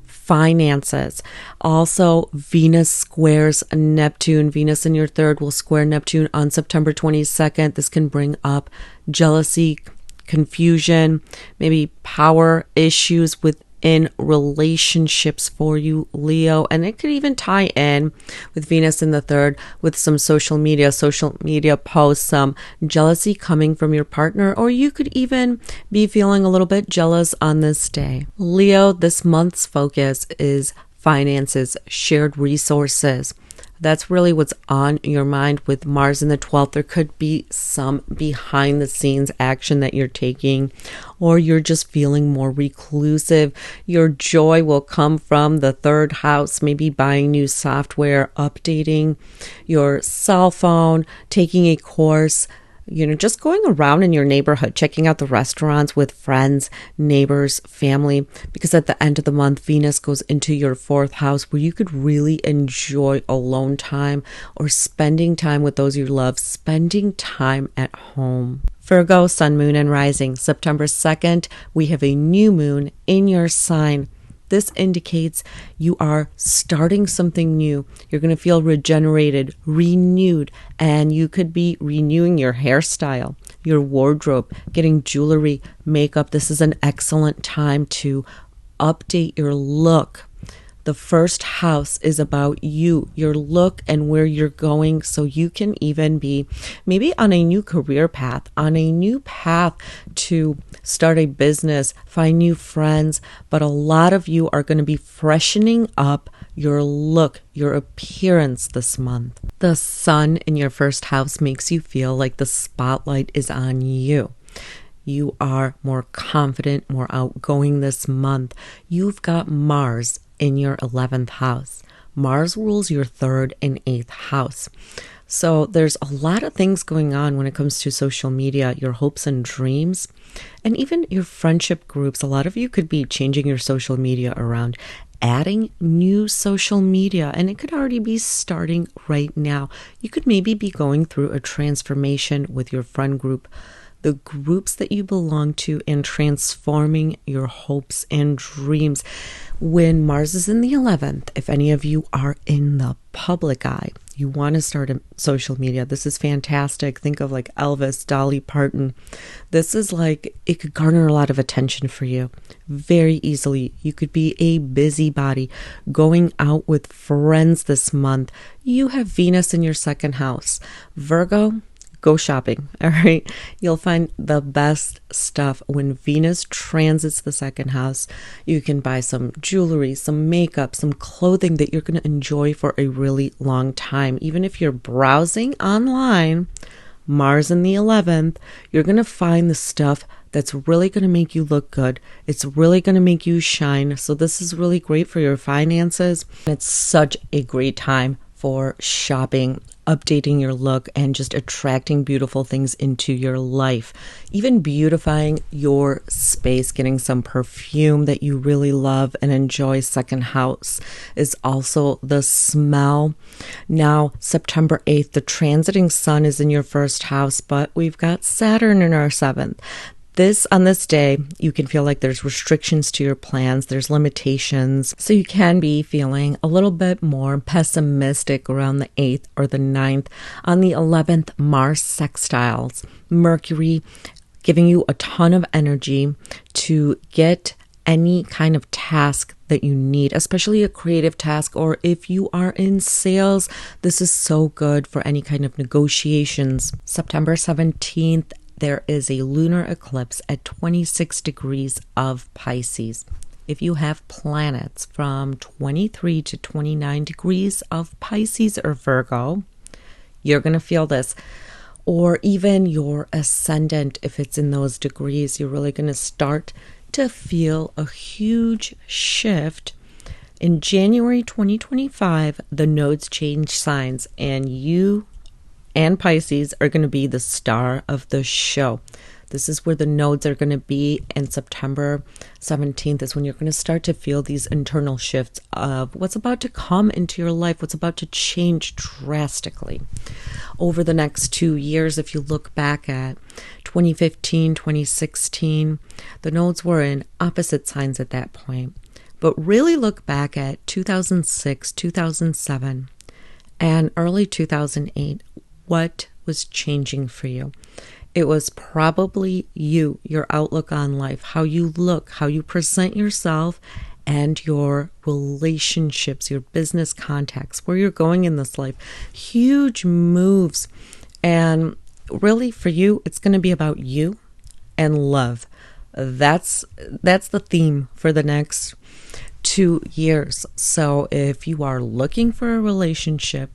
finances. Also, Venus squares Neptune. Venus in your 3rd will square Neptune on September 22nd. This can bring up jealousy, confusion, maybe power issues within relationships for you, Leo. And it could even tie in with Venus in the 3rd with some social media posts, some jealousy coming from your partner, or you could even be feeling a little bit jealous on this day. Leo, this month's focus is finances, shared resources. That's really what's on your mind with Mars in the 12th. There could be some behind the scenes action that you're taking, or you're just feeling more reclusive. Your joy will come from the 3rd house, maybe buying new software, updating your cell phone, taking a course, just going around in your neighborhood, checking out the restaurants with friends, neighbors, family, because at the end of the month, Venus goes into your 4th house where you could really enjoy alone time or spending time with those you love, spending time at home. Virgo, Sun, Moon, and Rising. September 2nd, we have a new moon in your sign. This indicates you are starting something new. You're going to feel regenerated, renewed, and you could be renewing your hairstyle, your wardrobe, getting jewelry, makeup. This is an excellent time to update your look. The 1st house is about you, your look, and where you're going. So you can even be maybe on a new career path, on a new path to start a business, find new friends. But a lot of you are going to be freshening up your look, your appearance this month. The sun in your first house makes you feel like the spotlight is on you. You are more confident, more outgoing this month. You've got Mars in your 11th house. Mars rules your 3rd and 8th house. So there's a lot of things going on when it comes to social media, your hopes and dreams, and even your friendship groups. A lot of you could be changing your social media around, adding new social media, and it could already be starting right now. You could maybe be going through a transformation with your friend group, the groups that you belong to, and transforming your hopes and dreams. When Mars is in the 11th, if any of you are in the public eye, you want to start a social media, this is fantastic. Think of like Elvis, Dolly Parton. This is like, it could garner a lot of attention for you very easily. You could be a busybody going out with friends this month. You have Venus in your 2nd house. Virgo, go shopping, all right? You'll find the best stuff when Venus transits the 2nd house. You can buy some jewelry, some makeup, some clothing that you're going to enjoy for a really long time. Even if you're browsing online, Mars in the 11th, you're going to find the stuff that's really going to make you look good. It's really going to make you shine. So this is really great for your finances. It's such a great time for shopping, updating your look, and just attracting beautiful things into your life. Even beautifying your space, getting some perfume that you really love and enjoy. 2nd house is also the smell. Now, September 8th, the transiting sun is in your 1st house, but we've got Saturn in our 7th. On this day, you can feel like there's restrictions to your plans, there's limitations. So you can be feeling a little bit more pessimistic around the 8th or the 9th. On the 11th, Mars sextiles Mercury, giving you a ton of energy to get any kind of task that you need, especially a creative task, or if you are in sales, this is so good for any kind of negotiations. September 17th, there is a lunar eclipse at 26 degrees of Pisces. If you have planets from 23 to 29 degrees of Pisces or Virgo, you're going to feel this. Or even your ascendant, if it's in those degrees, you're really going to start to feel a huge shift. In January 2025, the nodes change signs, and you and Pisces are going to be the star of the show. This is where the nodes are going to be, and September 17th is when you're going to start to feel these internal shifts of what's about to come into your life, what's about to change drastically. Over the next 2 years, if you look back at 2015, 2016, the nodes were in opposite signs at that point. But really look back at 2006, 2007, and early 2008. What was changing for you? It was probably you, your outlook on life, how you look, how you present yourself, and your relationships, your business contacts, where you're going in this life. Huge moves. And really for you, it's going to be about you and love. That's the theme for the next 2 years. So if you are looking for a relationship,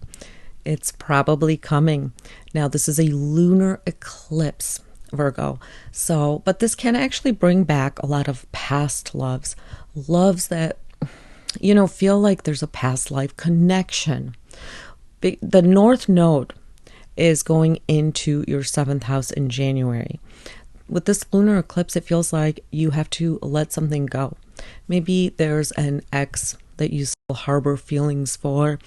it's probably coming. Now, this is a lunar eclipse, Virgo. But this can actually bring back a lot of past loves that, feel like there's a past life connection. The North Node is going into your 7th house in January. With this lunar eclipse, it feels like you have to let something go. Maybe there's an ex that you still harbor feelings for,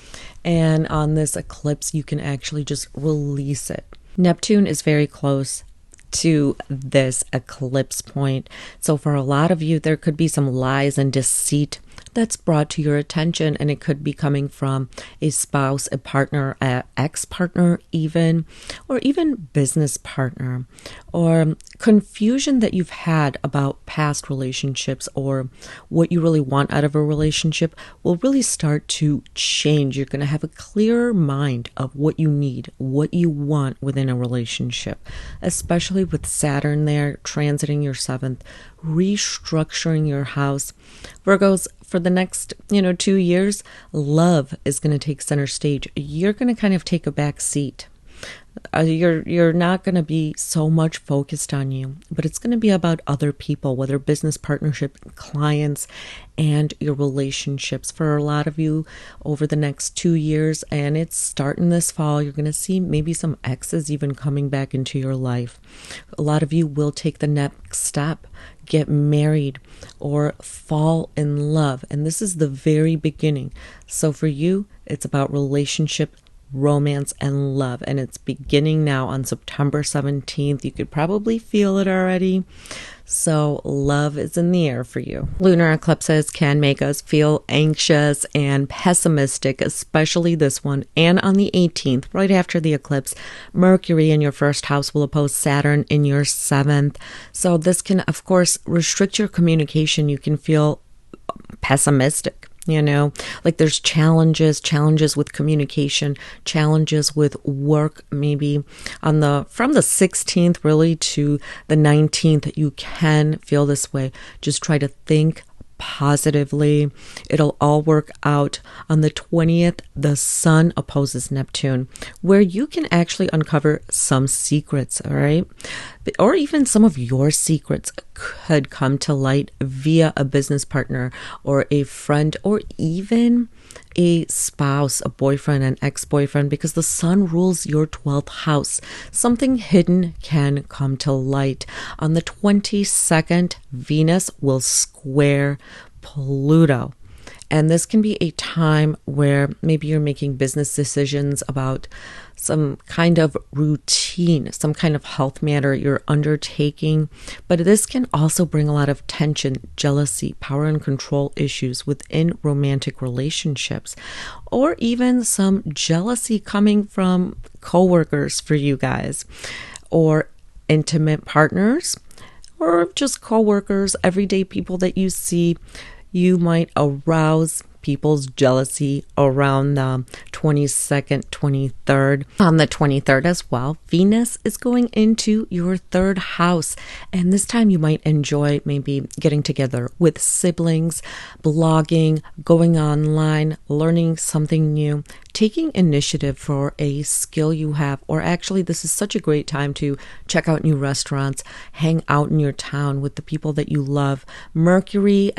and on this eclipse you can actually just release it. Neptune is very close to this eclipse point, so for a lot of you there could be some lies and deceit that's brought to your attention, and it could be coming from a spouse, a partner, an ex-partner even, or even business partner, or confusion that you've had about past relationships or what you really want out of a relationship will really start to change. You're going to have a clearer mind of what you need, what you want within a relationship, especially with Saturn there transiting your 7th, restructuring your house. Virgos, for the next, 2 years, love is going to take center stage. You're going to kind of take a back seat. You're not going to be so much focused on you, but it's going to be about other people, whether business partnership, clients, and your relationships. For a lot of you over the next 2 years, and it's starting this fall, you're going to see maybe some exes even coming back into your life. A lot of you will take the next step, get married, or fall in love. And this is the very beginning. So for you, it's about relationship, romance, and love, and it's beginning now on September 17th. You could probably feel it already. So love is in the air for you. Lunar eclipses can make us feel anxious and pessimistic, especially this one. And on the 18th, right after the eclipse, Mercury in your first house will oppose Saturn in your 7th. So this can, of course, restrict your communication. You can feel pessimistic. Like there's challenges with communication, challenges with work, maybe from the 16th really to the 19th, you can feel this way. Just try to think positively. It'll all work out. On the 20th, the Sun opposes Neptune, where you can actually uncover some secrets, all right? Or even some of your secrets could come to light via a business partner or a friend or even a spouse, a boyfriend, an ex-boyfriend, because the Sun rules your 12th house. Something hidden can come to light. On the 22nd, Venus will square Pluto. And this can be a time where maybe you're making business decisions about some kind of routine, some kind of health matter you're undertaking. But this can also bring a lot of tension, jealousy, power and control issues within romantic relationships, or even some jealousy coming from coworkers for you guys, or intimate partners, or just coworkers, everyday people that you see. You might arouse people's jealousy around the 22nd, 23rd. On the 23rd as well, Venus is going into your 3rd house. And this time you might enjoy maybe getting together with siblings, blogging, going online, learning something new, taking initiative for a skill you have. Or actually, this is such a great time to check out new restaurants, hang out in your town with the people that you love. Mercury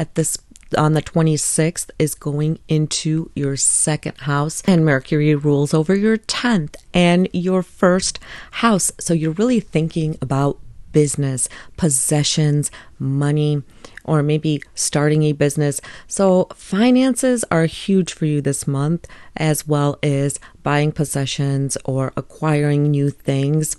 on the 26th is going into your 2nd house, and Mercury rules over your 10th and your 1st house. So you're really thinking about business, possessions, money, or maybe starting a business. So finances are huge for you this month, as well as buying possessions or acquiring new things.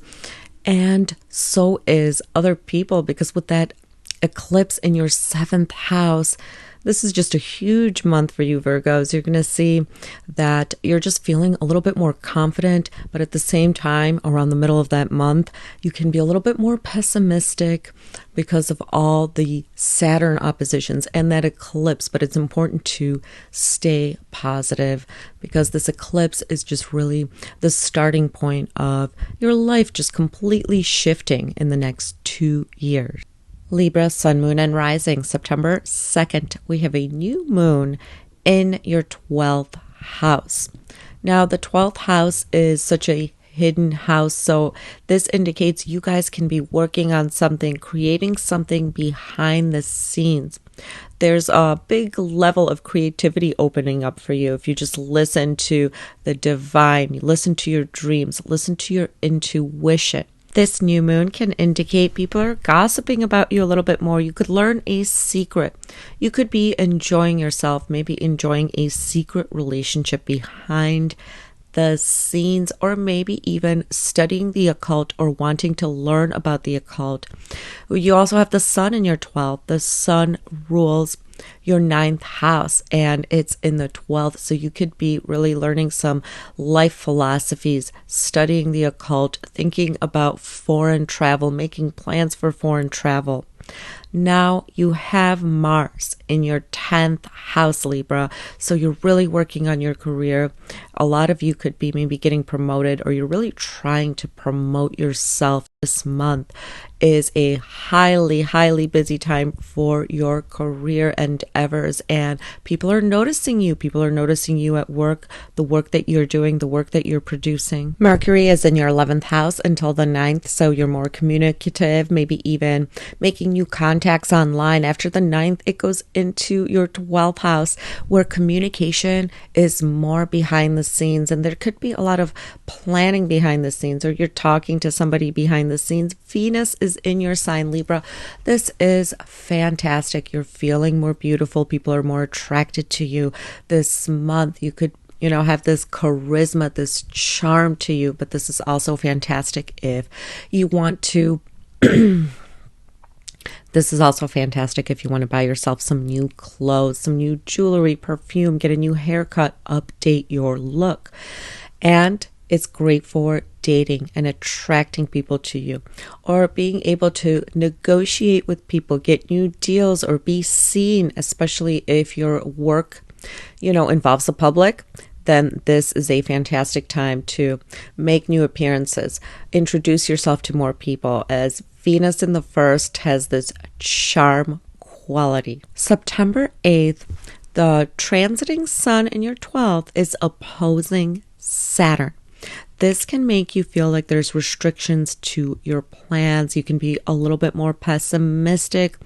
And so is other people, because with that eclipse in your 7th house, this is just a huge month for you, Virgos. You're going to see that you're just feeling a little bit more confident, but at the same time, around the middle of that month, you can be a little bit more pessimistic because of all the Saturn oppositions and that eclipse. But it's important to stay positive, because this eclipse is just really the starting point of your life just completely shifting in the next 2 years. Libra, Sun, Moon, and Rising, September 2nd, we have a new moon in your 12th house. Now, the 12th house is such a hidden house, so this indicates you guys can be working on something, creating something behind the scenes. There's a big level of creativity opening up for you if you just listen to the divine, listen to your dreams, listen to your intuition. This new moon can indicate people are gossiping about you a little bit more. You could learn a secret. You could be enjoying yourself, maybe enjoying a secret relationship behind the scenes, or maybe even studying the occult or wanting to learn about the occult. You also have the Sun in your 12th. The Sun rules your 9th house, and it's in the 12th. So you could be really learning some life philosophies, studying the occult, thinking about foreign travel, making plans for foreign travel. Now you have Mars in your 10th house, Libra. So you're really working on your career. A lot of you could be maybe getting promoted, or you're really trying to promote yourself. This month is a highly, highly busy time for your career endeavors, and people are noticing you. People are noticing you at work, the work that you're doing, the work that you're producing. Mercury is in your 11th house until the 9th, so you're more communicative, maybe even making new contacts online. After the 9th, it goes into your 12th house, where communication is more behind the scenes, and there could be a lot of planning behind the scenes, or you're talking to somebody behind the scenes. Venus is in your sign, Libra. This is fantastic. You're feeling more beautiful. People are more attracted to you this month. You could have this charisma, this charm to you, but this is also fantastic if you want to this is also fantastic if you want to buy yourself some new clothes, some new jewelry, perfume, get a new haircut, update your look. And it's great for dating and attracting people to you, or being able to negotiate with people, get new deals, or be seen, especially if your work, involves the public. Then this is a fantastic time to make new appearances, introduce yourself to more people, as Venus in the first has this charm quality. September 8th, the transiting sun in your 12th is opposing Saturn. This can make you feel like there's restrictions to your plans. You can be a little bit more pessimistic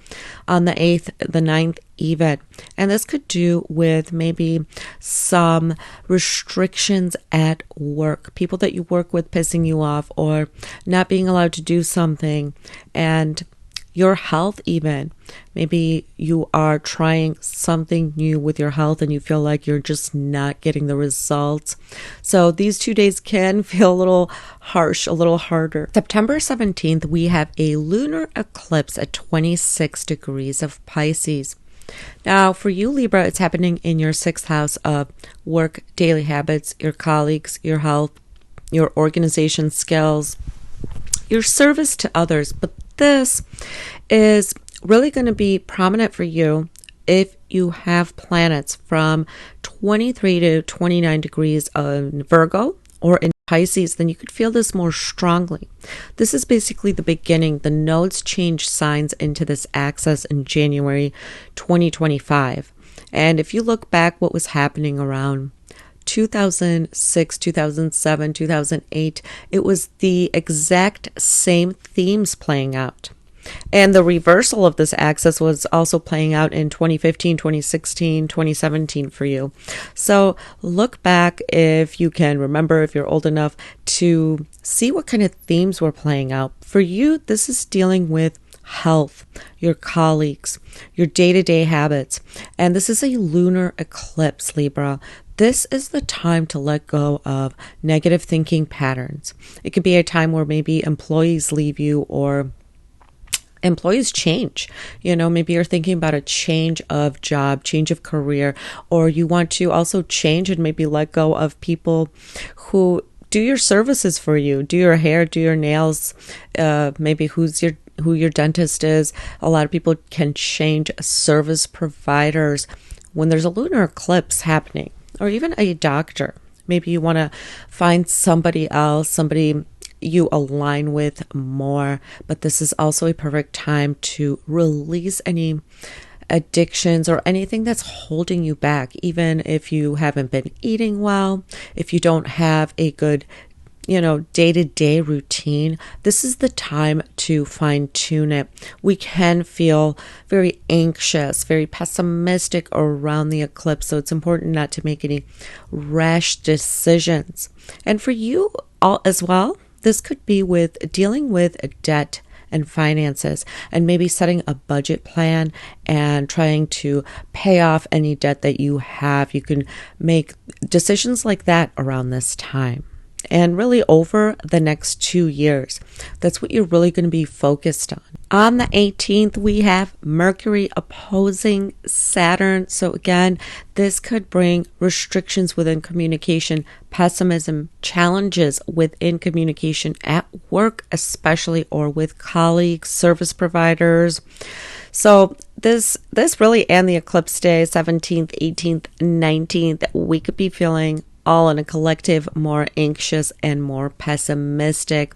on the 8th, the 9th even. And this could do with maybe some restrictions at work. People that you work with pissing you off, or not being allowed to do something, and your health even. Maybe you are trying something new with your health and you feel like you're just not getting the results. So these 2 days can feel a little harsh, a little harder. September 17th, we have a lunar eclipse at 26 degrees of Pisces. Now, for you, Libra, it's happening in your 6th house of work, daily habits, your colleagues, your health, your organization skills, your service to others. But this is really going to be prominent for you if you have planets from 23 to 29 degrees in Virgo or in Pisces. Then you could feel this more strongly. This is basically the beginning. The nodes change signs into this axis in January 2025. And if you look back what was happening around 2006, 2007, 2008, it was the exact same themes playing out. And the reversal of this axis was also playing out in 2015, 2016, 2017 for you. So look back if you can remember, if you're old enough, to see what kind of themes were playing out. For you, this is dealing with health, your colleagues, your day-to-day habits. And this is a lunar eclipse, Libra. This is the time to let go of negative thinking patterns. It could be a time where maybe employees leave you, or employees change. Maybe you're thinking about a change of job, change of career, or you want to also change and maybe let go of people who do your services for you, do your hair, do your nails, maybe who your dentist is. A lot of people can change service providers when there's a lunar eclipse happening, or even a doctor. Maybe you want to find somebody else, somebody you align with more, but this is also a perfect time to release any addictions or anything that's holding you back. Even if you haven't been eating well, if you don't have a good day-to-day routine, this is the time to fine-tune it. We can feel very anxious, very pessimistic around the eclipse, so it's important not to make any rash decisions. And for you all as well, this could be with dealing with debt and finances, and maybe setting a budget plan and trying to pay off any debt that you have. You can make decisions like that around this time. And really over the next 2 years, that's what you're really going to be focused on. On the 18th, we have Mercury opposing Saturn. So again, this could bring restrictions within communication, pessimism, challenges within communication at work, especially, or with colleagues, service providers. So this really, and the eclipse day, 17th, 18th, 19th, we could be feeling all in a collective more anxious and more pessimistic.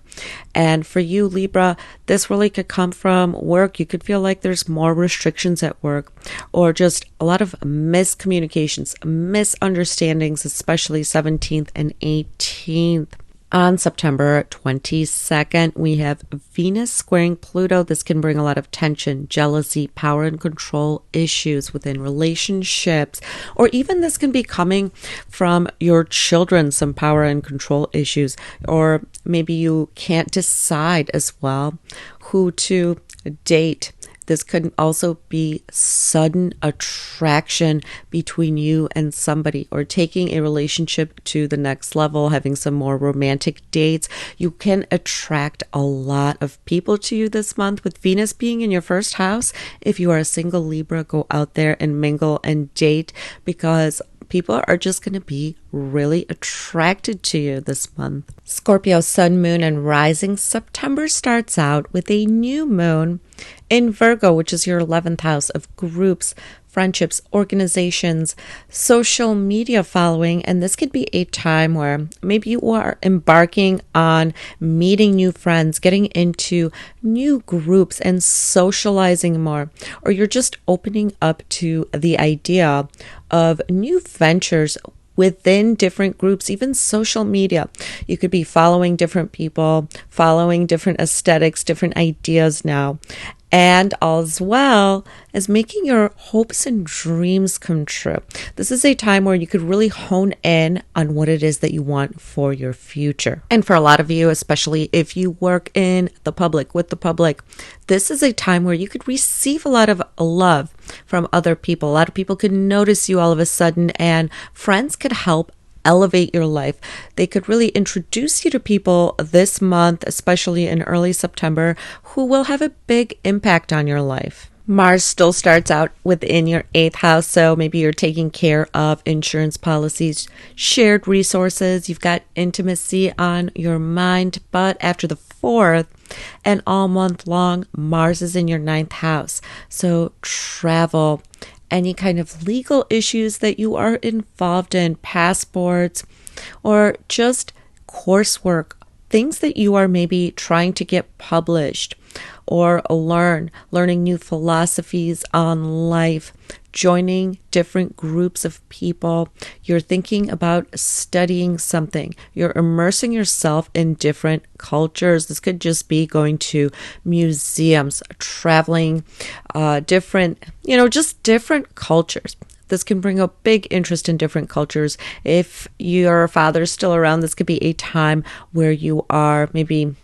And for you, Libra, this really could come from work. You could feel like there's more restrictions at work, or just a lot of miscommunications, misunderstandings, especially 17th and 18th. On September 22nd, we have Venus squaring Pluto. This can bring a lot of tension, jealousy, power and control issues within relationships, or even this can be coming from your children, some power and control issues, or maybe you can't decide as well who to date. This could also be sudden attraction between you and somebody, or taking a relationship to the next level, having some more romantic dates. You can attract a lot of people to you this month with Venus being in your first house. If you are a single Libra, go out there and mingle and date, because people are just going to be really attracted to you this month. Scorpio sun, moon, and rising. September starts out with a new moon in Virgo, which is your 11th house of groups, friendships, organizations, social media following. And this could be a time where maybe you are embarking on meeting new friends, getting into new groups and socializing more, or you're just opening up to the idea of new ventures within different groups, even social media. You could be following different people, following different aesthetics, different ideas now, and as well as making your hopes and dreams come true. This is a time where you could really hone in on what it is that you want for your future. And for a lot of you, especially if you work in the public, with the public, this is a time where you could receive a lot of love from other people. A lot of people could notice you all of a sudden, and friends could help elevate your life. They could really introduce you to people this month, especially in early September, who will have a big impact on your life. Mars still starts out within your 8th house, so maybe you're taking care of insurance policies, shared resources, you've got intimacy on your mind. But after the 4th and all month long, Mars is in your 9th house. So travel, any kind of legal issues that you are involved in, passports, or just coursework, things that you are maybe trying to get published, or learning new philosophies on life, joining different groups of people. You're thinking about studying something. You're immersing yourself in different cultures. This could just be going to museums, traveling, just different cultures. This can bring a big interest in different cultures. If your father's still around, this could be a time where you are maybe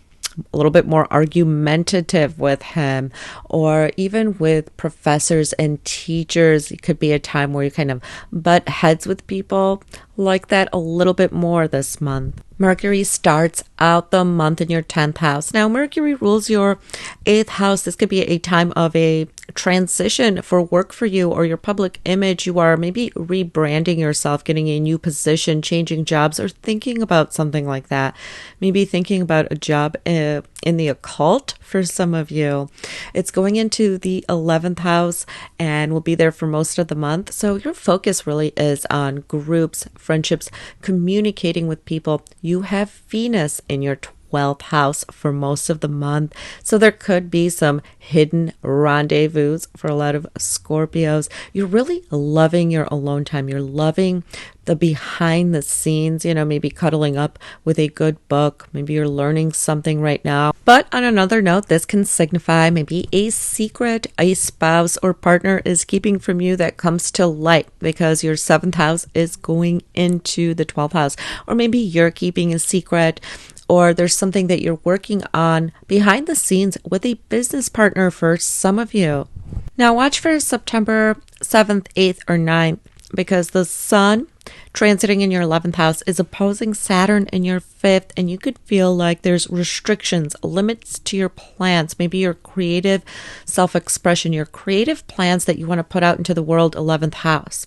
a little bit more argumentative with him, or even with professors and teachers. It could be a time where you kind of butt heads with people like that a little bit more this month. Mercury starts out the month in your 10th house. Now, Mercury rules your 8th house. This could be a time of a transition for work for you or your public image. You are maybe rebranding yourself, getting a new position, changing jobs, or thinking about something like that. Maybe thinking about a job in the occult for some of you. It's going into the 11th house and will be there for most of the month. So your focus really is on groups, friendships, communicating with people. You have Venus in your 12th house for most of the month. So there could be some hidden rendezvous for a lot of Scorpios. You're really loving your alone time. You're loving the behind the scenes, maybe cuddling up with a good book. Maybe you're learning something right now. But on another note, this can signify maybe a secret a spouse or partner is keeping from you that comes to light because your 7th house is going into the 12th house. Or maybe you're keeping a secret, or there's something that you're working on behind the scenes with a business partner for some of you. Now watch for September 7th, 8th, or 9th, because the sun transiting in your 11th house is opposing Saturn in your 5th, and you could feel like there's restrictions, limits to your plans, maybe your creative self-expression, your creative plans that you want to put out into the world, 11th house.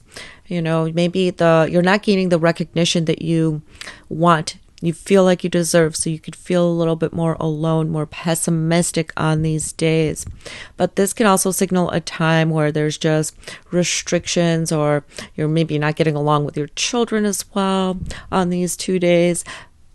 Maybe you're not gaining the recognition that you want you feel like you deserve, so you could feel a little bit more alone, more pessimistic on these days. But this can also signal a time where there's just restrictions, or you're maybe not getting along with your children as well on these 2 days,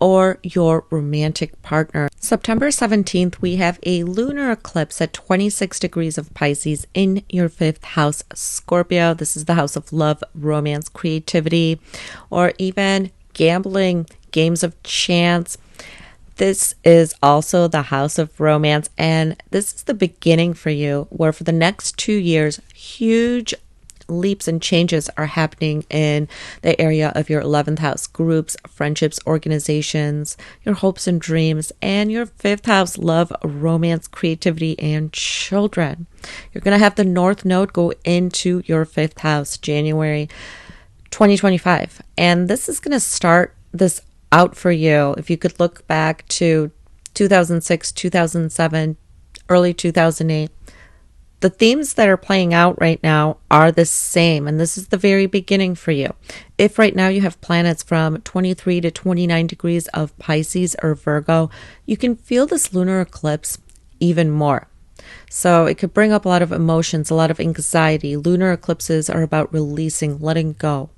or your romantic partner. September 17th, we have a lunar eclipse at 26 degrees of Pisces in your 5th house, Scorpio. This is the house of love, romance, creativity, or even gambling, games of chance. This is also the house of romance, and this is the beginning for you, where for the next 2 years, huge leaps and changes are happening in the area of your 11th house: groups, friendships, organizations, your hopes and dreams, and your 5th house: love, romance, creativity, and children. You're going to have the North Node go into your 5th house January 2025, and this is going to start this out for you. If you could look back to 2006, 2007, early 2008, the themes that are playing out right now are the same, and this is the very beginning for you. If right now you have planets from 23 to 29 degrees of Pisces or Virgo, you can feel this lunar eclipse even more. So it could bring up a lot of emotions, a lot of anxiety. Lunar eclipses are about releasing, letting go.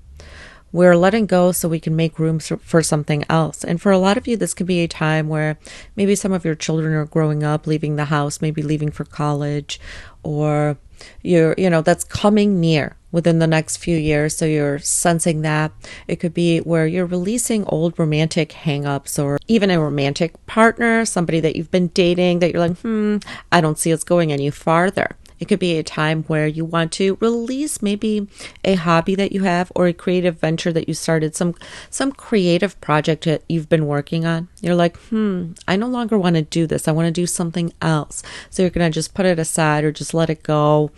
We're letting go so we can make room for something else. And for a lot of you, this could be a time where maybe some of your children are growing up, leaving the house, maybe leaving for college, or that's coming near within the next few years. So you're sensing that. It could be where you're releasing old romantic hangups, or even a romantic partner, somebody that you've been dating that you're like, I don't see us going any farther. It could be a time where you want to release maybe a hobby that you have, or a creative venture that you started, some creative project that you've been working on. You're like, I no longer want to do this. I want to do something else. So you're going to just put it aside or just let it go.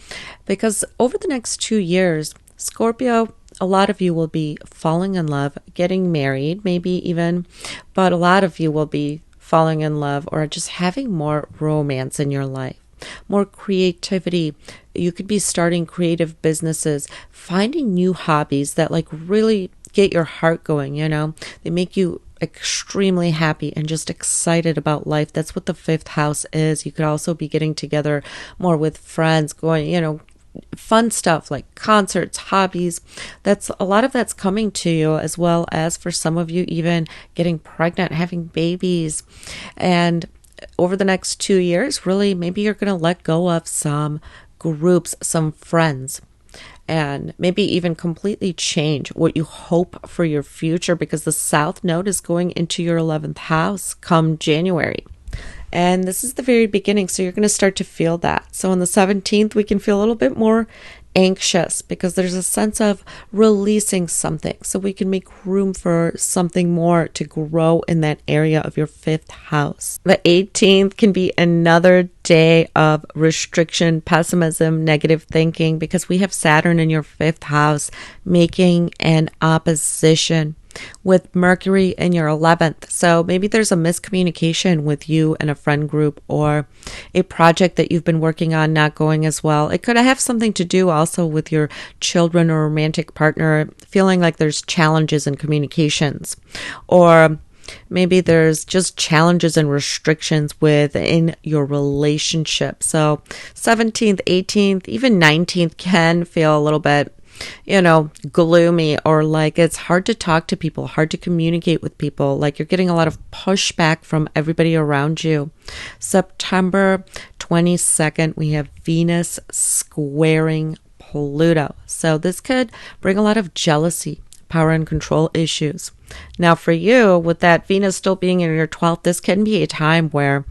Because over the next 2 years, Scorpio, a lot of you will be falling in love, getting married, maybe even, but a lot of you will be falling in love or just having more romance in your life. More creativity. You could be starting creative businesses, finding new hobbies that really get your heart going, They make you extremely happy and just excited about life. That's what the 5th house is. You could also be getting together more with friends, going, fun stuff like concerts, hobbies. That's a lot of that's coming to you, as well as for some of you even getting pregnant, having babies. And over the next 2 years, really, maybe you're going to let go of some groups, some friends, and maybe even completely change what you hope for your future, because the South Node is going into your 11th house come January. And this is the very beginning, so you're going to start to feel that. So on the 17th, we can feel a little bit more anxious because there's a sense of releasing something, so we can make room for something more to grow in that area of your 5th house. The 18th can be another day of restriction, pessimism, negative thinking, because we have Saturn in your 5th house making an opposition with Mercury in your 11th. So maybe there's a miscommunication with you and a friend group, or a project that you've been working on not going as well. It could have something to do also with your children or romantic partner, feeling like there's challenges in communications, or maybe there's just challenges and restrictions within your relationship. So 17th, 18th, even 19th can feel a little bit gloomy, or like it's hard to talk to people, hard to communicate with people, like you're getting a lot of pushback from everybody around you. September 22nd, we have Venus squaring Pluto. So this could bring a lot of jealousy, power and control issues. Now for you, with that Venus still being in your 12th, this can be a time where,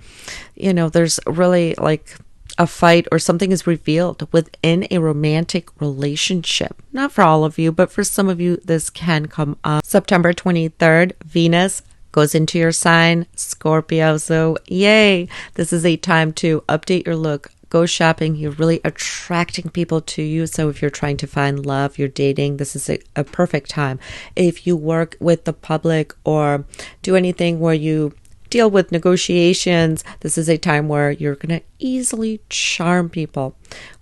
there's really a fight or something is revealed within a romantic relationship. Not for all of you, but for some of you, this can come up. September 23rd, Venus goes into your sign, Scorpio. So yay, this is a time to update your look, go shopping. You're really attracting people to you. So if you're trying to find love, you're dating, this is a perfect time. If you work with the public or do anything where you deal with negotiations, this is a time where you're going to easily charm people.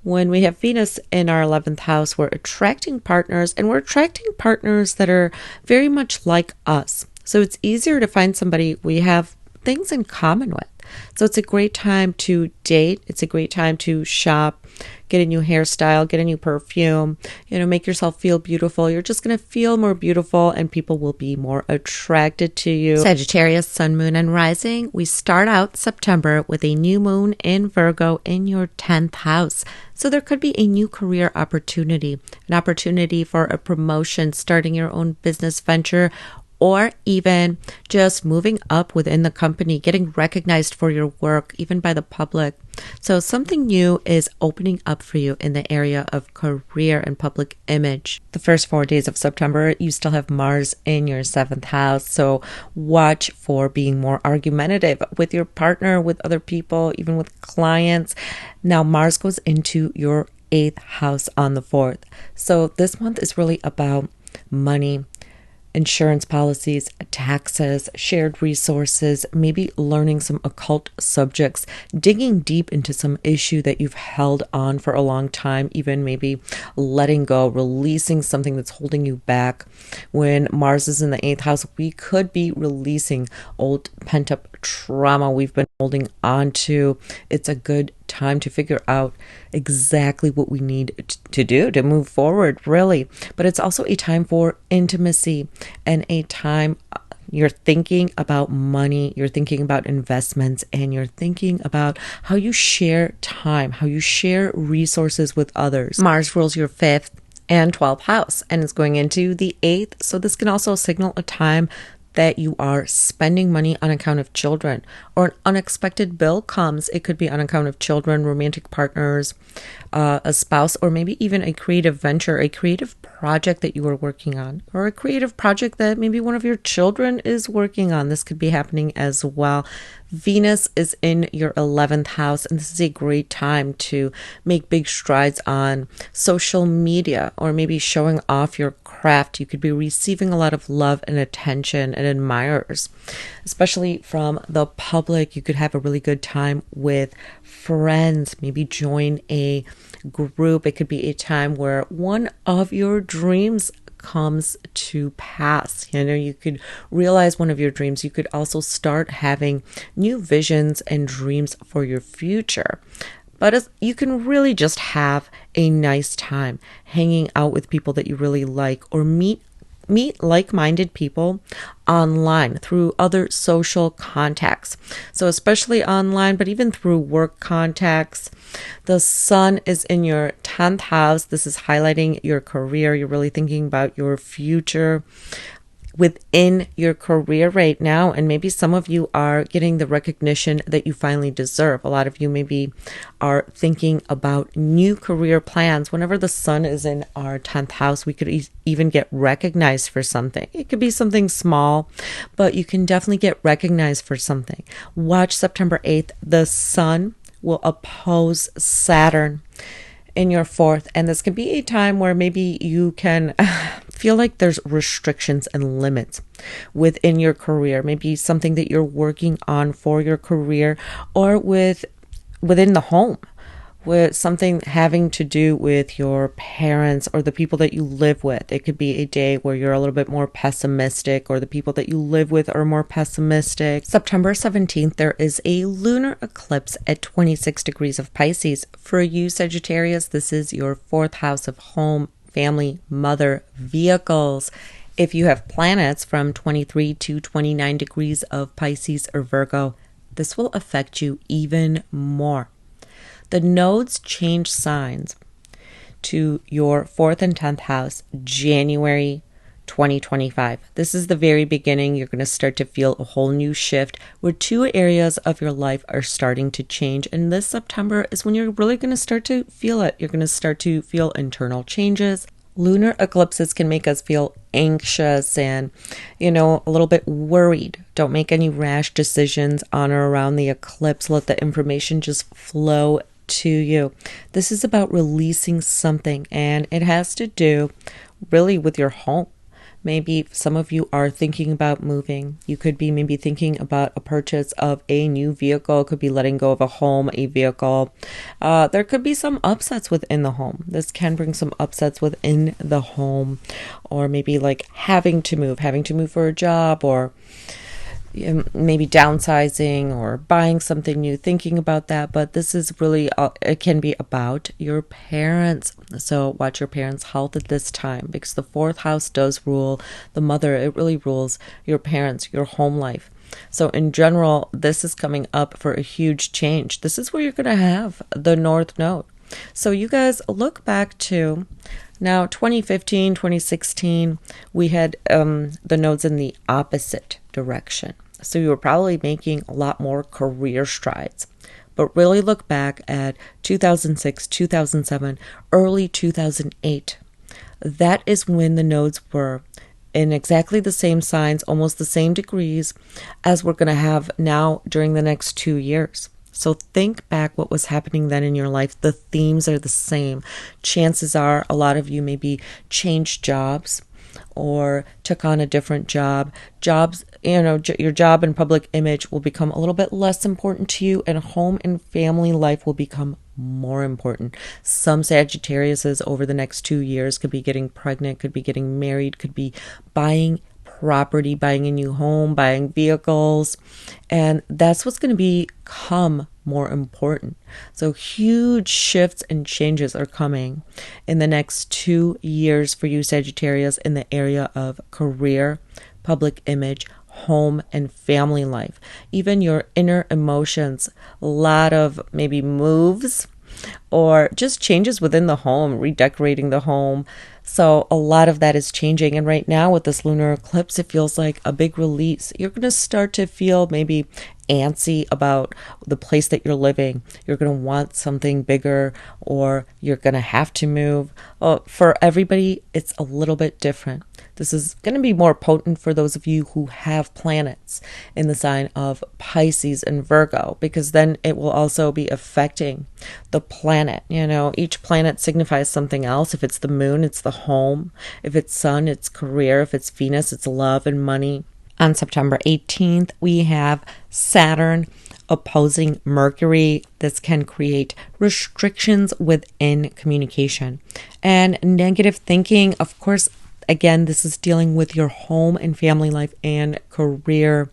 When we have Venus in our 11th house, we're attracting partners, and we're attracting partners that are very much like us. So it's easier to find somebody we have things in common with. So it's a great time to date. It's a great time to shop, get a new hairstyle, get a new perfume, make yourself feel beautiful. You're just going to feel more beautiful and people will be more attracted to you. Sagittarius, Sun, Moon, and Rising. We start out September with a new moon in Virgo in your 10th house. So there could be a new career opportunity, an opportunity for a promotion, starting your own business venture, or even just moving up within the company, getting recognized for your work, even by the public. So something new is opening up for you in the area of career and public image. The first 4 days of September, you still have Mars in your 7th house. So watch for being more argumentative with your partner, with other people, even with clients. Now Mars goes into your 8th house on the 4th. So this month is really about money, insurance policies, taxes, shared resources, maybe learning some occult subjects, digging deep into some issue that you've held on for a long time, even maybe letting go, releasing something that's holding you back. When Mars is in the 8th house, we could be releasing old pent-up trauma we've been holding on to. It's a good time to figure out exactly what we need to do to move forward, really. But it's also a time for intimacy and a time you're thinking about money, you're thinking about investments, and you're thinking about how you share time, how you share resources with others. Mars rules your 5th and 12th house, and it's going into the 8th. So this can also signal a time that you are spending money on account of children, or an unexpected bill comes. It could be on account of children, romantic partners, a spouse, or maybe even a creative venture, a creative project that you are working on, or a creative project that maybe one of your children is working on. This could be happening as well. Venus is in your 11th house, and this is a great time to make big strides on social media, or maybe showing off your craft. You could be receiving a lot of love and attention and admirers, especially from the public. You could have a really good time with friends, maybe join a group. It could be a time where one of your dreams comes to pass. You could realize one of your dreams. You could also start having new visions and dreams for your future. But you can really just have a nice time hanging out with people that you really like, or meet like-minded people online through other social contacts. So especially online, but even through work contacts. The sun is in your 10th house. This is highlighting your career. You're really thinking about your future within your career right now, and maybe some of you are getting the recognition that you finally deserve. A lot of you maybe are thinking about new career plans. Whenever the sun is in our 10th house, we could even get recognized for something. It could be something small, but you can definitely get recognized for something. Watch September 8th. The sun will oppose Saturn in your 4th, and this can be a time where maybe you can feel like there's restrictions and limits within your career, maybe something that you're working on for your career, or within the home, with something having to do with your parents or the people that you live with. It could be a day where you're a little bit more pessimistic, or the people that you live with are more pessimistic. September 17th, there is a lunar eclipse at 26 degrees of Pisces. For you, Sagittarius, this is your 4th house of home, family, mother, vehicles. If you have planets from 23 to 29 degrees of Pisces or Virgo, this will affect you even more. The nodes change signs to your 4th and 10th house January 2025. This is the very beginning. You're going to start to feel a whole new shift where 2 areas of your life are starting to change. And this September is when you're really going to start to feel it. You're going to start to feel internal changes. Lunar eclipses can make us feel anxious and, a little bit worried. Don't make any rash decisions on or around the eclipse. Let the information just flow to you. This is about releasing something, and it has to do really with your home. Maybe some of you are thinking about moving. You could be maybe thinking about a purchase of a new vehicle. It could be letting go of a home, a vehicle. There could be some upsets within the home. This can bring some upsets within the home, or maybe like having to move for a job, or maybe downsizing or buying something new, thinking about that. But this is really, it can be about your parents. So watch your parents' health at this time, because the fourth house does rule the mother. It really rules your parents, your home life. So in general, this is coming up for a huge change. This is where you're going to have the North Node. So you guys look back to now 2015, 2016, we had the nodes in the opposite direction. So you were probably making a lot more career strides. But really look back at 2006, 2007, early 2008. That is when the nodes were in exactly the same signs, almost the same degrees as we're going to have now during the next 2 years. So think back what was happening then in your life. The themes are the same. Chances are a lot of you maybe changed jobs or took on a different job. Jobs, your job and public image will become a little bit less important to you, and home and family life will become more important. Some Sagittariuses over the next 2 years could be getting pregnant, could be getting married, could be buying property, buying a new home, buying vehicles, and that's what's going to become more important. So huge shifts and changes are coming in the next 2 years for you Sagittarius in the area of career, public image, home, and family life. Even your inner emotions, a lot of maybe moves or just changes within the home, redecorating the home. So a lot of that is changing. And right now with this lunar eclipse, it feels like a big release. You're going to start to feel maybe antsy about the place that you're living. You're going to want something bigger, or you're going to have to move. For everybody, it's a little bit different. This is going to be more potent for those of you who have planets in the sign of Pisces and Virgo, because then it will also be affecting the planet. Each planet signifies something else. If it's the moon, it's the home. If it's sun, it's career. If it's Venus, it's love and money. On September 18th, we have Saturn opposing Mercury. This can create restrictions within communication and negative thinking. Of course, again, this is dealing with your home and family life and career.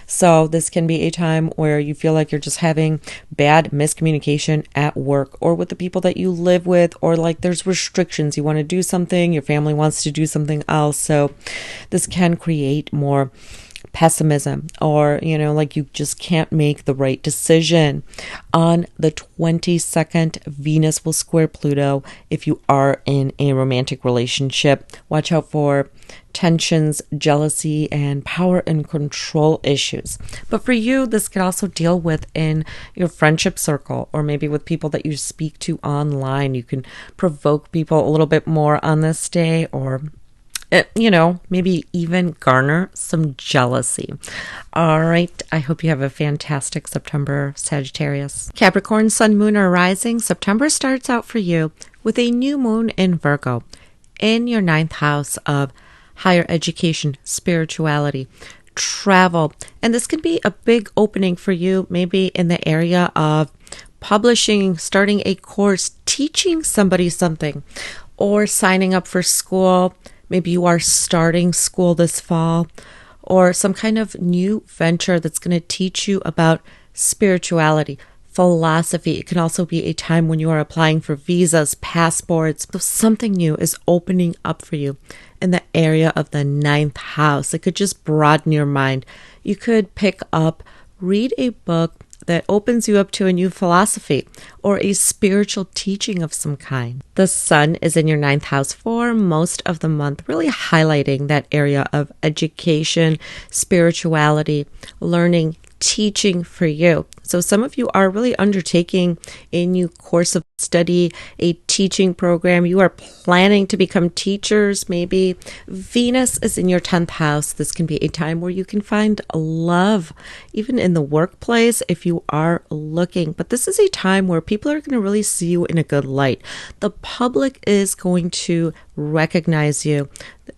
So this can be a time where you feel like you're just having bad miscommunication at work or with the people that you live with, or like there's restrictions. You want to do something, your family wants to do something else. So this can create more pessimism, or like you just can't make the right decision. On the 22nd, Venus will square Pluto. If you are in a romantic relationship, watch out for tensions, jealousy, and power and control issues. But for you, this could also deal with in your friendship circle, or maybe with people that you speak to online. You can provoke people a little bit more on this day, or maybe even garner some jealousy. All right. I hope you have a fantastic September, Sagittarius. Capricorn, Sun, Moon, or Rising. September starts out for you with a new moon in Virgo in your 9th house of higher education, spirituality, travel. And this can be a big opening for you, maybe in the area of publishing, starting a course, teaching somebody something, or signing up for school. Maybe you are starting school this fall, or some kind of new venture that's going to teach you about spirituality, philosophy. It can also be a time when you are applying for visas, passports. So something new is opening up for you in the area of the 9th house. It could just broaden your mind. You could pick up, read a book that opens you up to a new philosophy or a spiritual teaching of some kind. The sun is in your 9th house for most of the month, really highlighting that area of education, spirituality, learning, teaching for you. So some of you are really undertaking a new course of study, a teaching program. You are planning to become teachers, maybe. Venus is in your 10th house. This can be a time where you can find love, even in the workplace if you are looking. But this is a time where people are going to really see you in a good light. The public is going to recognize you,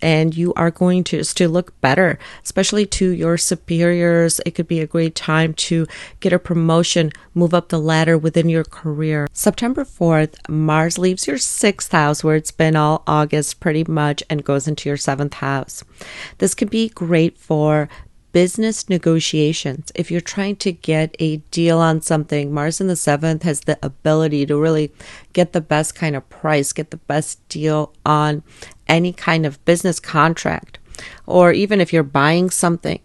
and you are going to look better, especially to your superiors. It could be a great time to get a promotion, move up the ladder within your career. September 4th, Mars leaves your 6th house, where it's been all August pretty much, and goes into your 7th house. This could be great for business negotiations. If you're trying to get a deal on something, Mars in the 7th has the ability to really get the best kind of price, get the best deal on any kind of business contract, or even if you're buying something.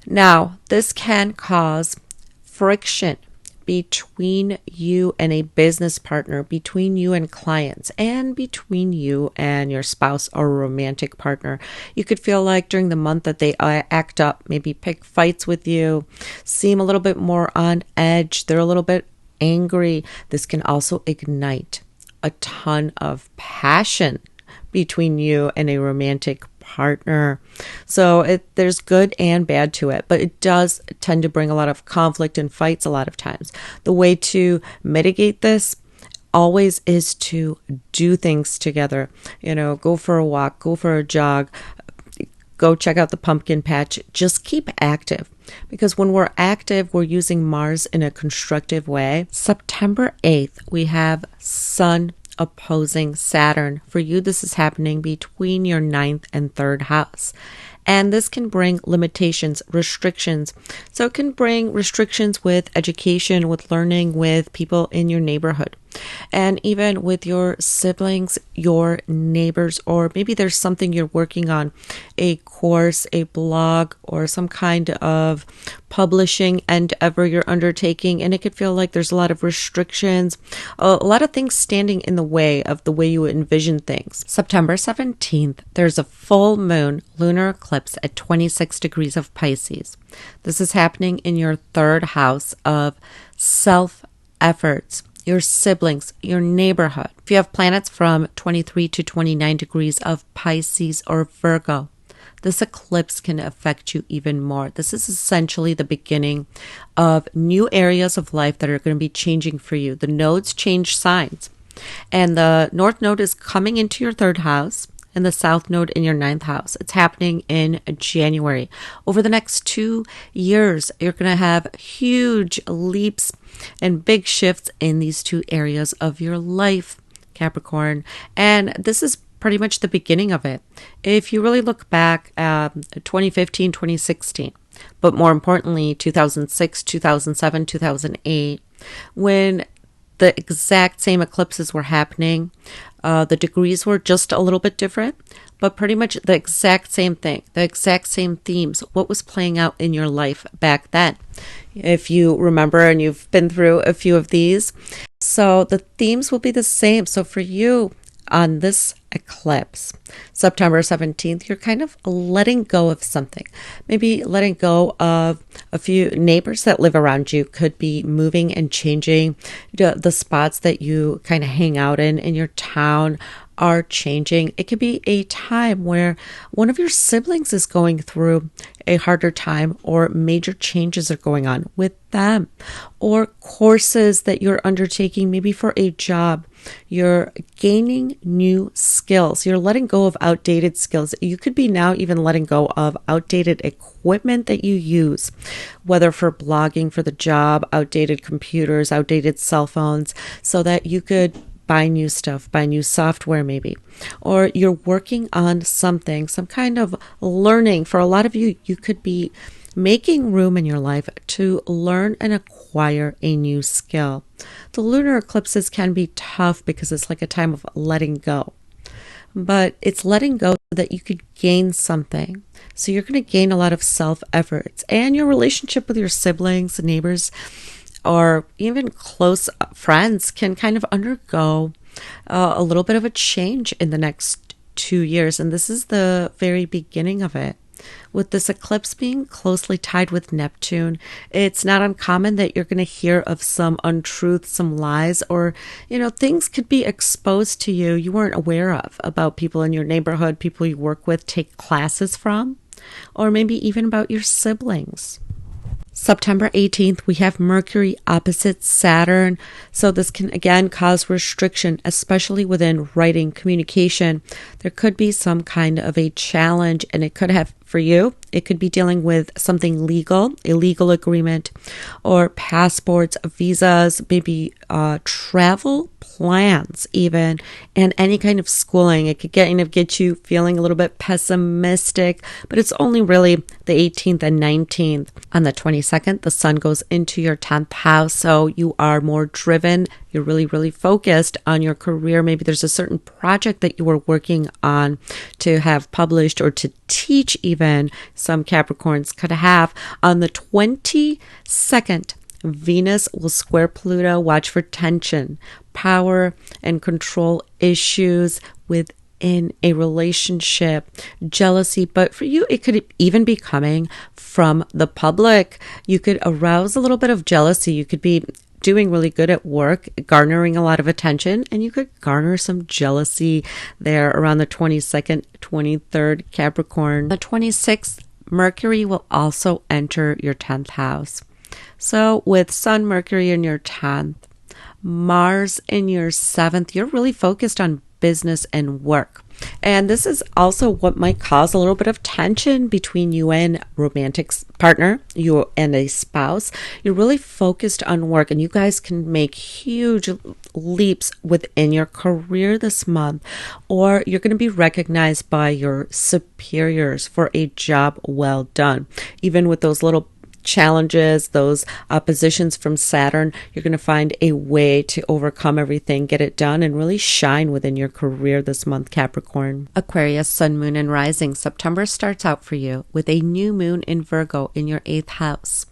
Now, this can cause friction between you and a business partner, between you and clients, and between you and your spouse or romantic partner. You could feel like during the month that they act up, maybe pick fights with you, seem a little bit more on edge, they're a little bit angry. This can also ignite a ton of passion between you and a romantic partner. So there's good and bad to it, but it does tend to bring a lot of conflict and fights a lot of times. The way to mitigate this always is to do things together. Go for a walk, go for a jog, go check out the pumpkin patch. Just keep active, because when we're active, we're using Mars in a constructive way. September 8th, we have Sun opposing Saturn. For you, this is happening between your 9th and 3rd house. And this can bring limitations, restrictions. So it can bring restrictions with education, with learning, with people in your neighborhood, and even with your siblings, your neighbors, or maybe there's something you're working on, a course, a blog, or some kind of publishing endeavor you're undertaking, and it could feel like there's a lot of restrictions, a lot of things standing in the way of the way you envision things. September 17th, there's a full moon lunar eclipse at 26 degrees of Pisces. This is happening in your 3rd house of self-efforts, your siblings, your neighborhood. If you have planets from 23 to 29 degrees of Pisces or Virgo, this eclipse can affect you even more. This is essentially the beginning of new areas of life that are going to be changing for you. The nodes change signs, and the North Node is coming into your 3rd house, and the South Node in your 9th house. It's happening in January. Over the next 2 years, you're going to have huge leaps and big shifts in these 2 areas of your life, Capricorn. And this is pretty much the beginning of it. If you really look back at 2015, 2016, but more importantly, 2006, 2007, 2008, when the exact same eclipses were happening, the degrees were just a little bit different, but pretty much the exact same thing, the exact same themes, what was playing out in your life back then. If you remember, and you've been through a few of these, so the themes will be the same. So for you, on this eclipse, September 17th, you're kind of letting go of something. Maybe letting go of a few neighbors that live around you. Could be moving and changing. The spots that you kind of hang out in your town are changing. It could be a time where one of your siblings is going through a harder time, or major changes are going on with them, or courses that you're undertaking, maybe for a job. You're gaining new skills. You're letting go of outdated skills. You could be now even letting go of outdated equipment that you use, whether for blogging for the job, outdated computers, outdated cell phones, so that you could buy new stuff, buy new software maybe, or you're working on something, some kind of learning. For a lot of you, you could be making room in your life to learn and acquire a new skill. The lunar eclipses can be tough because it's like a time of letting go, but it's letting go so that you could gain something. So you're going to gain a lot of self-efforts, and your relationship with your siblings, neighbors, or even close friends can kind of undergo a little bit of a change in the next 2 years. And this is the very beginning of it. With this eclipse being closely tied with Neptune, it's not uncommon that you're going to hear of some untruth, some lies, or, things could be exposed to you weren't aware of about people in your neighborhood, people you work with, take classes from, or maybe even about your siblings. September 18th, we have Mercury opposite Saturn. So this can again cause restriction, especially within writing, communication. There could be some kind of a challenge, and it could have, for you, it could be dealing with something legal, a legal agreement, or passports, visas, maybe travel plans even, and any kind of schooling. It could get you feeling a little bit pessimistic, but it's only really the 18th and 19th. On the 22nd, the sun goes into your 10th house, so you are more driven. You're really, really focused on your career. Maybe there's a certain project that you were working on to have published or to teach even. Some Capricorns could have. On the 22nd, Venus will square Pluto. Watch for tension, power, and control issues within a relationship, jealousy. But for you, it could even be coming from the public. You could arouse a little bit of jealousy. You could be doing really good at work, garnering a lot of attention, and you could garner some jealousy there around the 22nd, 23rd Capricorn. The 26th, Mercury will also enter your 10th house. So with Sun, Mercury in your 10th, Mars in your 7th, you're really focused on business and work. And this is also what might cause a little bit of tension between you and romantic partner, you and a spouse. You're really focused on work, and you guys can make huge leaps within your career this month, or you're going to be recognized by your superiors for a job well done. Even with those little challenges, those oppositions from Saturn, you're going to find a way to overcome everything, get it done, and really shine within your career this month, Capricorn. Aquarius, Sun, Moon, and Rising. September starts out for you with a new moon in Virgo in your 8th house.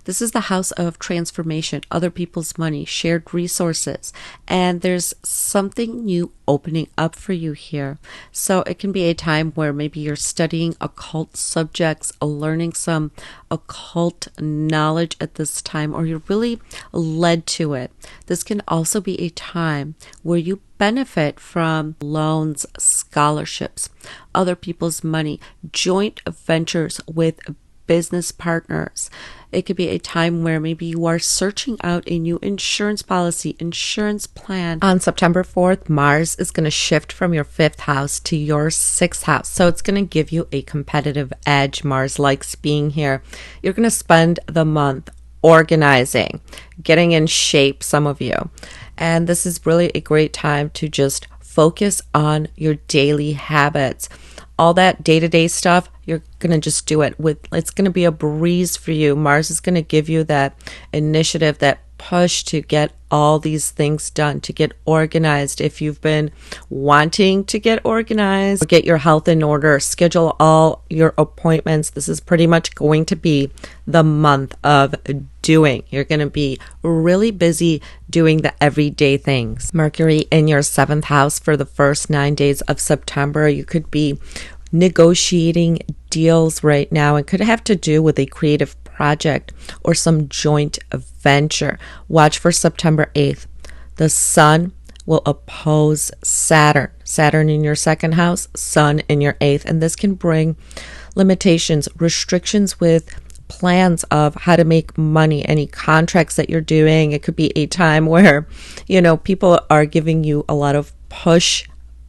This is the house of transformation, other people's money, shared resources, and there's something new opening up for you here. So it can be a time where maybe you're studying occult subjects, learning some occult knowledge at this time, or you're really led to it. This can also be a time where you benefit from loans, scholarships, other people's money, joint ventures with business partners. It could be a time where maybe you are searching out a new insurance policy, insurance plan. On September 4th, Mars is going to shift from your 5th house to your 6th house. So it's going to give you a competitive edge. Mars likes being here. You're going to spend the month organizing, getting in shape, some of you. And this is really a great time to just focus on your daily habits. All that day-to-day stuff, you're going to just do it. It's going to be a breeze for you. Mars is going to give you that initiative, that push to get all these things done, to get organized. If you've been wanting to get organized, get your health in order, schedule all your appointments, this is pretty much going to be the month of doing. You're going to be really busy doing the everyday things. Mercury in your 7th house for the first 9 days of September. You could be negotiating deals right now. It could have to do with a creative project or some joint venture. Watch for September 8th. The sun will oppose Saturn. Saturn in your 2nd house, sun in your 8th. And this can bring limitations, restrictions with plans of how to make money, any contracts that you're doing. It could be a time where, people are giving you a lot of push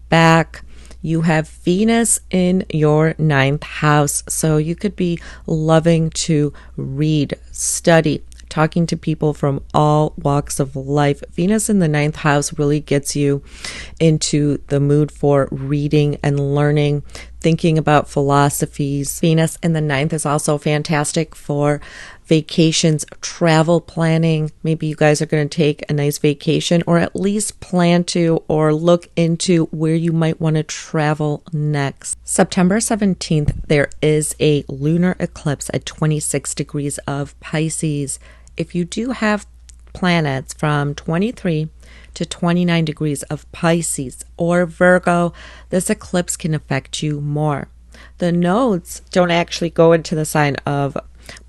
back. You have Venus in your 9th house, so you could be loving to read, study, talking to people from all walks of life. Venus in the 9th house really gets you into the mood for reading and learning, thinking about philosophies. Venus in the 9th is also fantastic for vacations, travel planning. Maybe you guys are going to take a nice vacation, or at least plan to or look into where you might want to travel next. September 17th, there is a lunar eclipse at 26 degrees of Pisces. If you do have planets from 23 to 29 degrees of Pisces or Virgo, this eclipse can affect you more. The nodes don't actually go into the sign of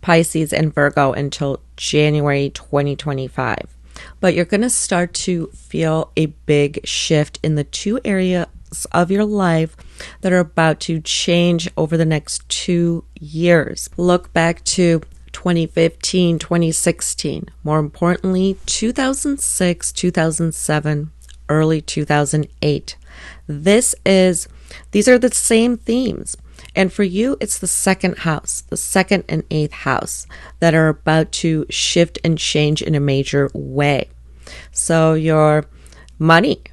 Pisces and Virgo until January 2025. But you're going to start to feel a big shift in the 2 areas of your life that are about to change over the next 2 years. Look back to 2015, 2016. More importantly, 2006, 2007, early 2008. These are the same themes. And for you, it's the second house, the second and eighth house that are about to shift and change in a major way. So your money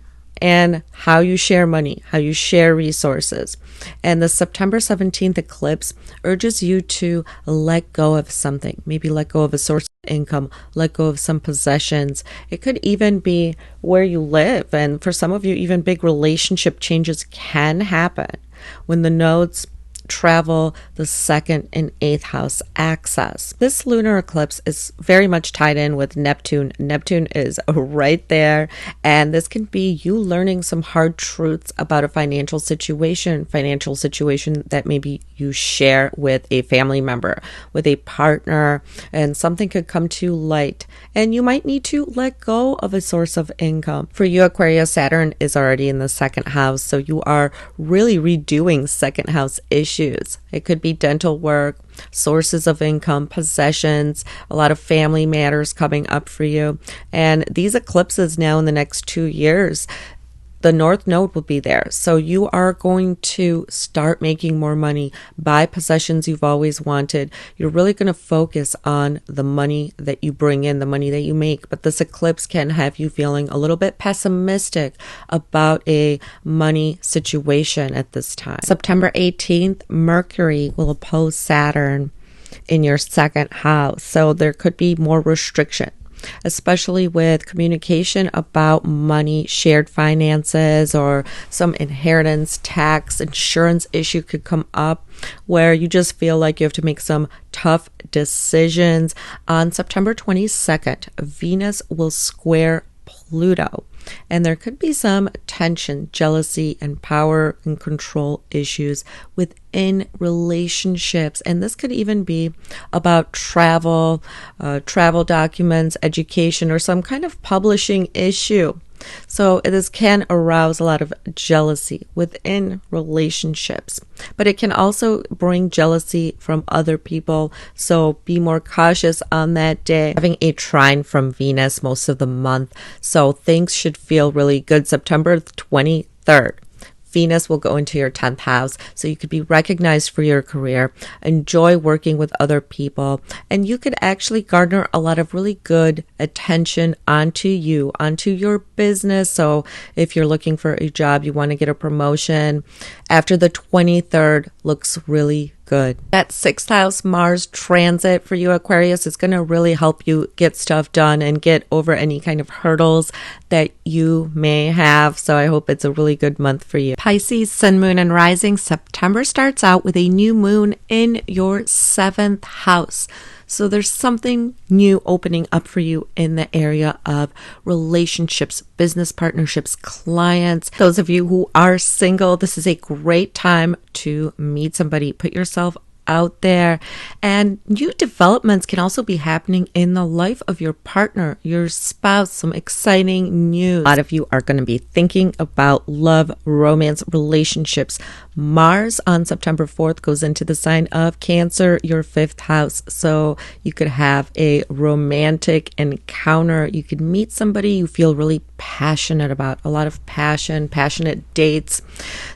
and how you share money, how you share resources. And the September 17th eclipse urges you to let go of something, maybe let go of a source of income, let go of some possessions. It could even be where you live. And for some of you, even big relationship changes can happen when the nodes travel the second and eighth house axis. This lunar eclipse is very much tied in with Neptune. Neptune is right there, and this can be you learning some hard truths about a financial situation that maybe you share with a family member, with a partner, and something could come to light, and you might need to let go of a source of income. For you, Aquarius, Saturn is already in the second house, so you are really redoing second house issues. It could be dental work, sources of income, possessions, a lot of family matters coming up for you. And these eclipses now in the next 2 years, the North Node will be there. So you are going to start making more money, buy possessions you've always wanted. You're really going to focus on the money that you bring in, the money that you make. But this eclipse can have you feeling a little bit pessimistic about a money situation at this time. September 18th, Mercury will oppose Saturn in your second house. So there could be more restriction, especially with communication about money, shared finances, or some inheritance, tax, insurance issue could come up where you just feel like you have to make some tough decisions. On September 22nd, Venus will square Pluto, and there could be some tension, jealousy, and power and control issues within relationships. And this could even be about travel, travel documents, education, or some kind of publishing issue. So this can arouse a lot of jealousy within relationships, but it can also bring jealousy from other people. So be more cautious on that day. Having a trine from Venus most of the month, so things should feel really good. September 23rd. Venus will go into your 10th house, so you could be recognized for your career, enjoy working with other people, and you could actually garner a lot of really good attention onto you, onto your business. So if you're looking for a job, you want to get a promotion, after the 23rd looks really good. That 6th house Mars transit for you, Aquarius, is going to really help you get stuff done and get over any kind of hurdles that you may have. So I hope it's a really good month for you. Pisces, Sun, Moon, and Rising. September starts out with a new moon in your 7th house. So there's something new opening up for you in the area of relationships, business partnerships, clients. Those of you who are single, this is a great time to meet somebody, put yourself out there. And new developments can also be happening in the life of your partner, your spouse, some exciting news. A lot of you are going to be thinking about love, romance, relationships. Mars on September 4th goes into the sign of Cancer, your 5th house. So you could have a romantic encounter. You could meet somebody you feel really passionate about, a lot of passion, passionate dates.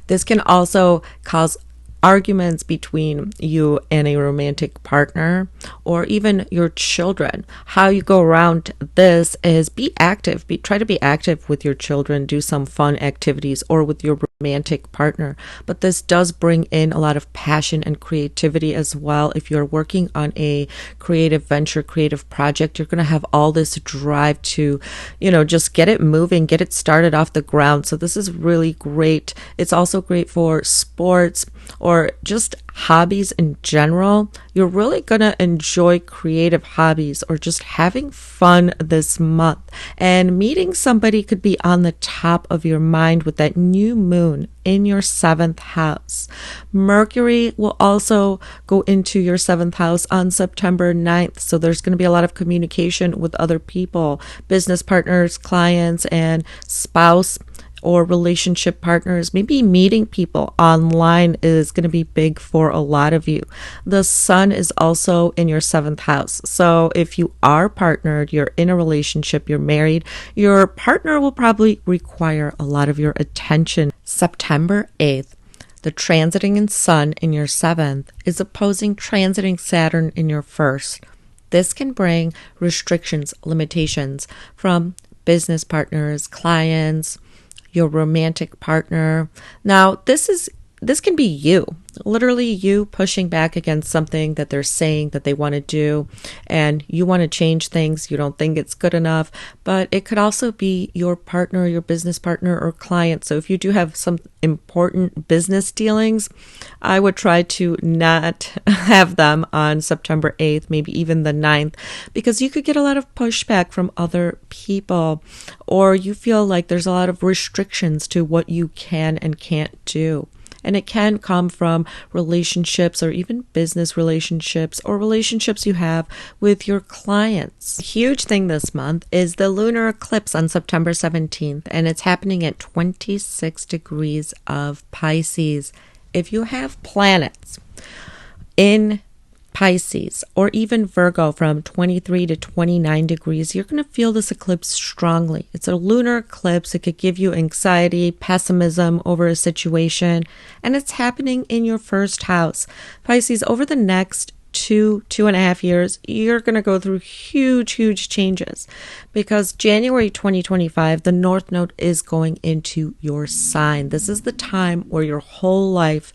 This can also cause arguments between you and a romantic partner, or even your children. How you go around this is be active. Try to be active with your children, do some fun activities, or with your romantic partner. But this does bring in a lot of passion and creativity as well. If you're working on a creative venture, creative project, you're going to have all this drive to, just get it moving, get it started off the ground. So this is really great. It's also great for sports or just hobbies in general. You're really going to enjoy creative hobbies or just having fun this month. And meeting somebody could be on the top of your mind with that new moon in your 7th house. Mercury will also go into your 7th house on September 9th. So there's going to be a lot of communication with other people, business partners, clients, and spouse or relationship partners. Maybe meeting people online is going to be big for a lot of you. The sun is also in your 7th house. So if you are partnered, you're in a relationship, you're married, your partner will probably require a lot of your attention. September 8th, the transiting in sun in your 7th is opposing transiting Saturn in your 1st. This can bring restrictions, limitations from business partners, clients, your romantic partner. Now, this can be you, literally you pushing back against something that they're saying that they want to do, and you want to change things. You don't think it's good enough, but it could also be your partner, your business partner, or client. So if you do have some important business dealings, I would try to not have them on September 8th, maybe even the 9th, because you could get a lot of pushback from other people, or you feel like there's a lot of restrictions to what you can and can't do. And it can come from relationships or even business relationships or relationships you have with your clients. A huge thing this month is the lunar eclipse on September 17th, and it's happening at 26 degrees of Pisces. If you have planets in Pisces or even Virgo from 23 to 29 degrees, you're going to feel this eclipse strongly. It's a lunar eclipse. It could give you anxiety, pessimism over a situation, and it's happening in your 1st house. Pisces, over the next 2.5 years, you're going to go through huge changes, because January 2025, the North Node is going into your sign. This is the time where your whole life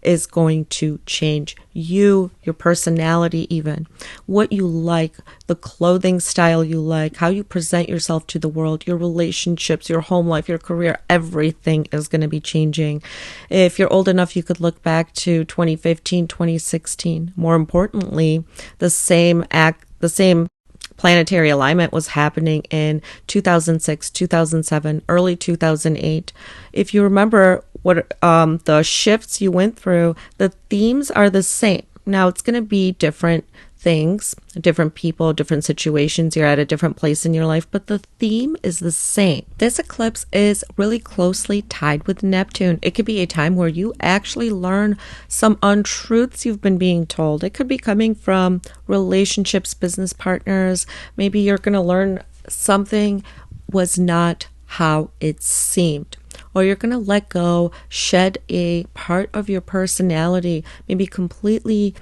is going to change. You, your personality, even what you like, the clothing style you like, how you present yourself to the world, your relationships, your home life, your career, everything is going to be changing. If you're old enough, you could look back to 2015, 2016. More importantly, the same planetary alignment was happening in 2006, 2007, early 2008. If you remember what the shifts you went through, the themes are the same. Now, it's going to be different things, different people, different situations. You're at a different place in your life, but the theme is the same. This eclipse is really closely tied with Neptune. It could be a time where you actually learn some untruths you've been being told. It could be coming from relationships, business partners. Maybe you're going to learn something was not how it seemed. Or you're going to let go, shed a part of your personality, maybe completely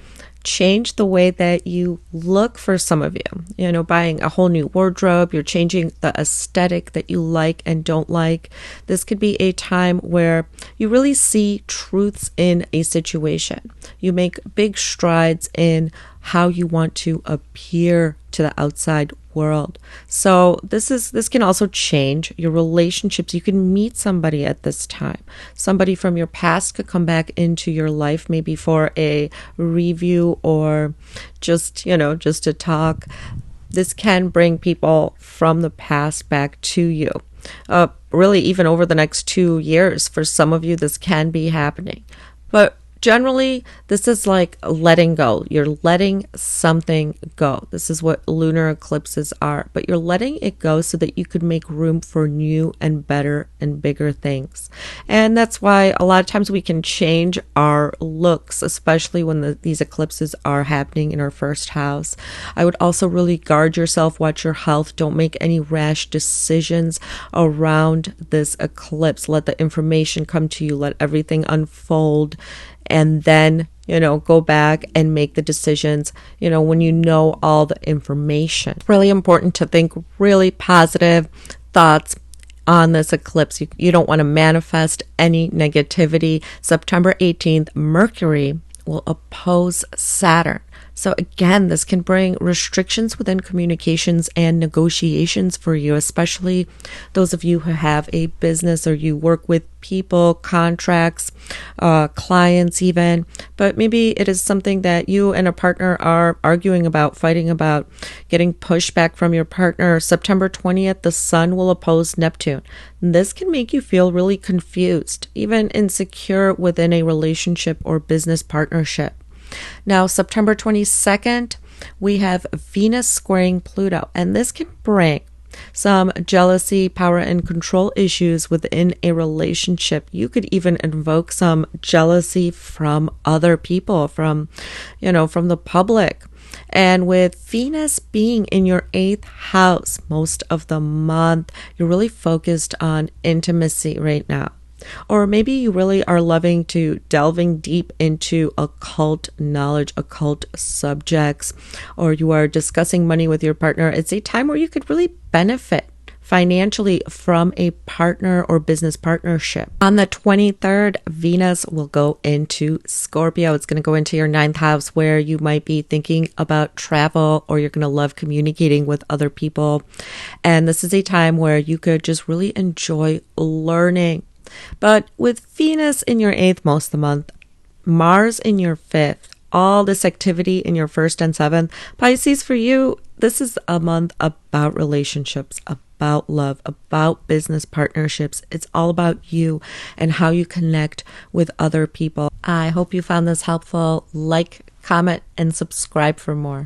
change the way that you look for some of you, buying a whole new wardrobe. You're changing the aesthetic that you like and don't like. This could be a time where you really see truths in a situation. You make big strides in how you want to appear to the outside world. So this can also change your relationships. You can meet somebody at this time. Somebody from your past could come back into your life, maybe for a review or just to talk. This can bring people from the past back to you. Really, even over the next 2 years, for some of you, this can be happening. But generally, this is like letting go. You're letting something go. This is what lunar eclipses are. But you're letting it go so that you could make room for new and better and bigger things. And that's why a lot of times we can change our looks, especially when these eclipses are happening in our 1st house. I would also really guard yourself, watch your health. Don't make any rash decisions around this eclipse. Let the information come to you. Let everything unfold. And then, go back and make the decisions, when you know all the information. It's really important to think really positive thoughts on this eclipse. You don't want to manifest any negativity. September 18th, Mercury will oppose Saturn. So again, this can bring restrictions within communications and negotiations for you, especially those of you who have a business or you work with people, contracts, clients even. But maybe it is something that you and a partner are arguing about, fighting about, getting pushback from your partner. September 20th, the sun will oppose Neptune. This can make you feel really confused, even insecure within a relationship or business partnership. Now, September 22nd, we have Venus squaring Pluto, and this can bring some jealousy, power, and control issues within a relationship. You could even invoke some jealousy from other people, from the public. And with Venus being in your 8th house most of the month, you're really focused on intimacy right now. Or maybe you really are loving to delving deep into occult knowledge, occult subjects, or you are discussing money with your partner. It's a time where you could really benefit financially from a partner or business partnership. On the 23rd, Venus will go into Scorpio. It's going to go into your 9th house, where you might be thinking about travel, or you're going to love communicating with other people. And this is a time where you could just really enjoy learning. But with Venus in your 8th most of the month, Mars in your 5th, all this activity in your 1st and 7th, Pisces, for you, this is a month about relationships, about love, about business partnerships. It's all about you and how you connect with other people. I hope you found this helpful. Like, comment, and subscribe for more.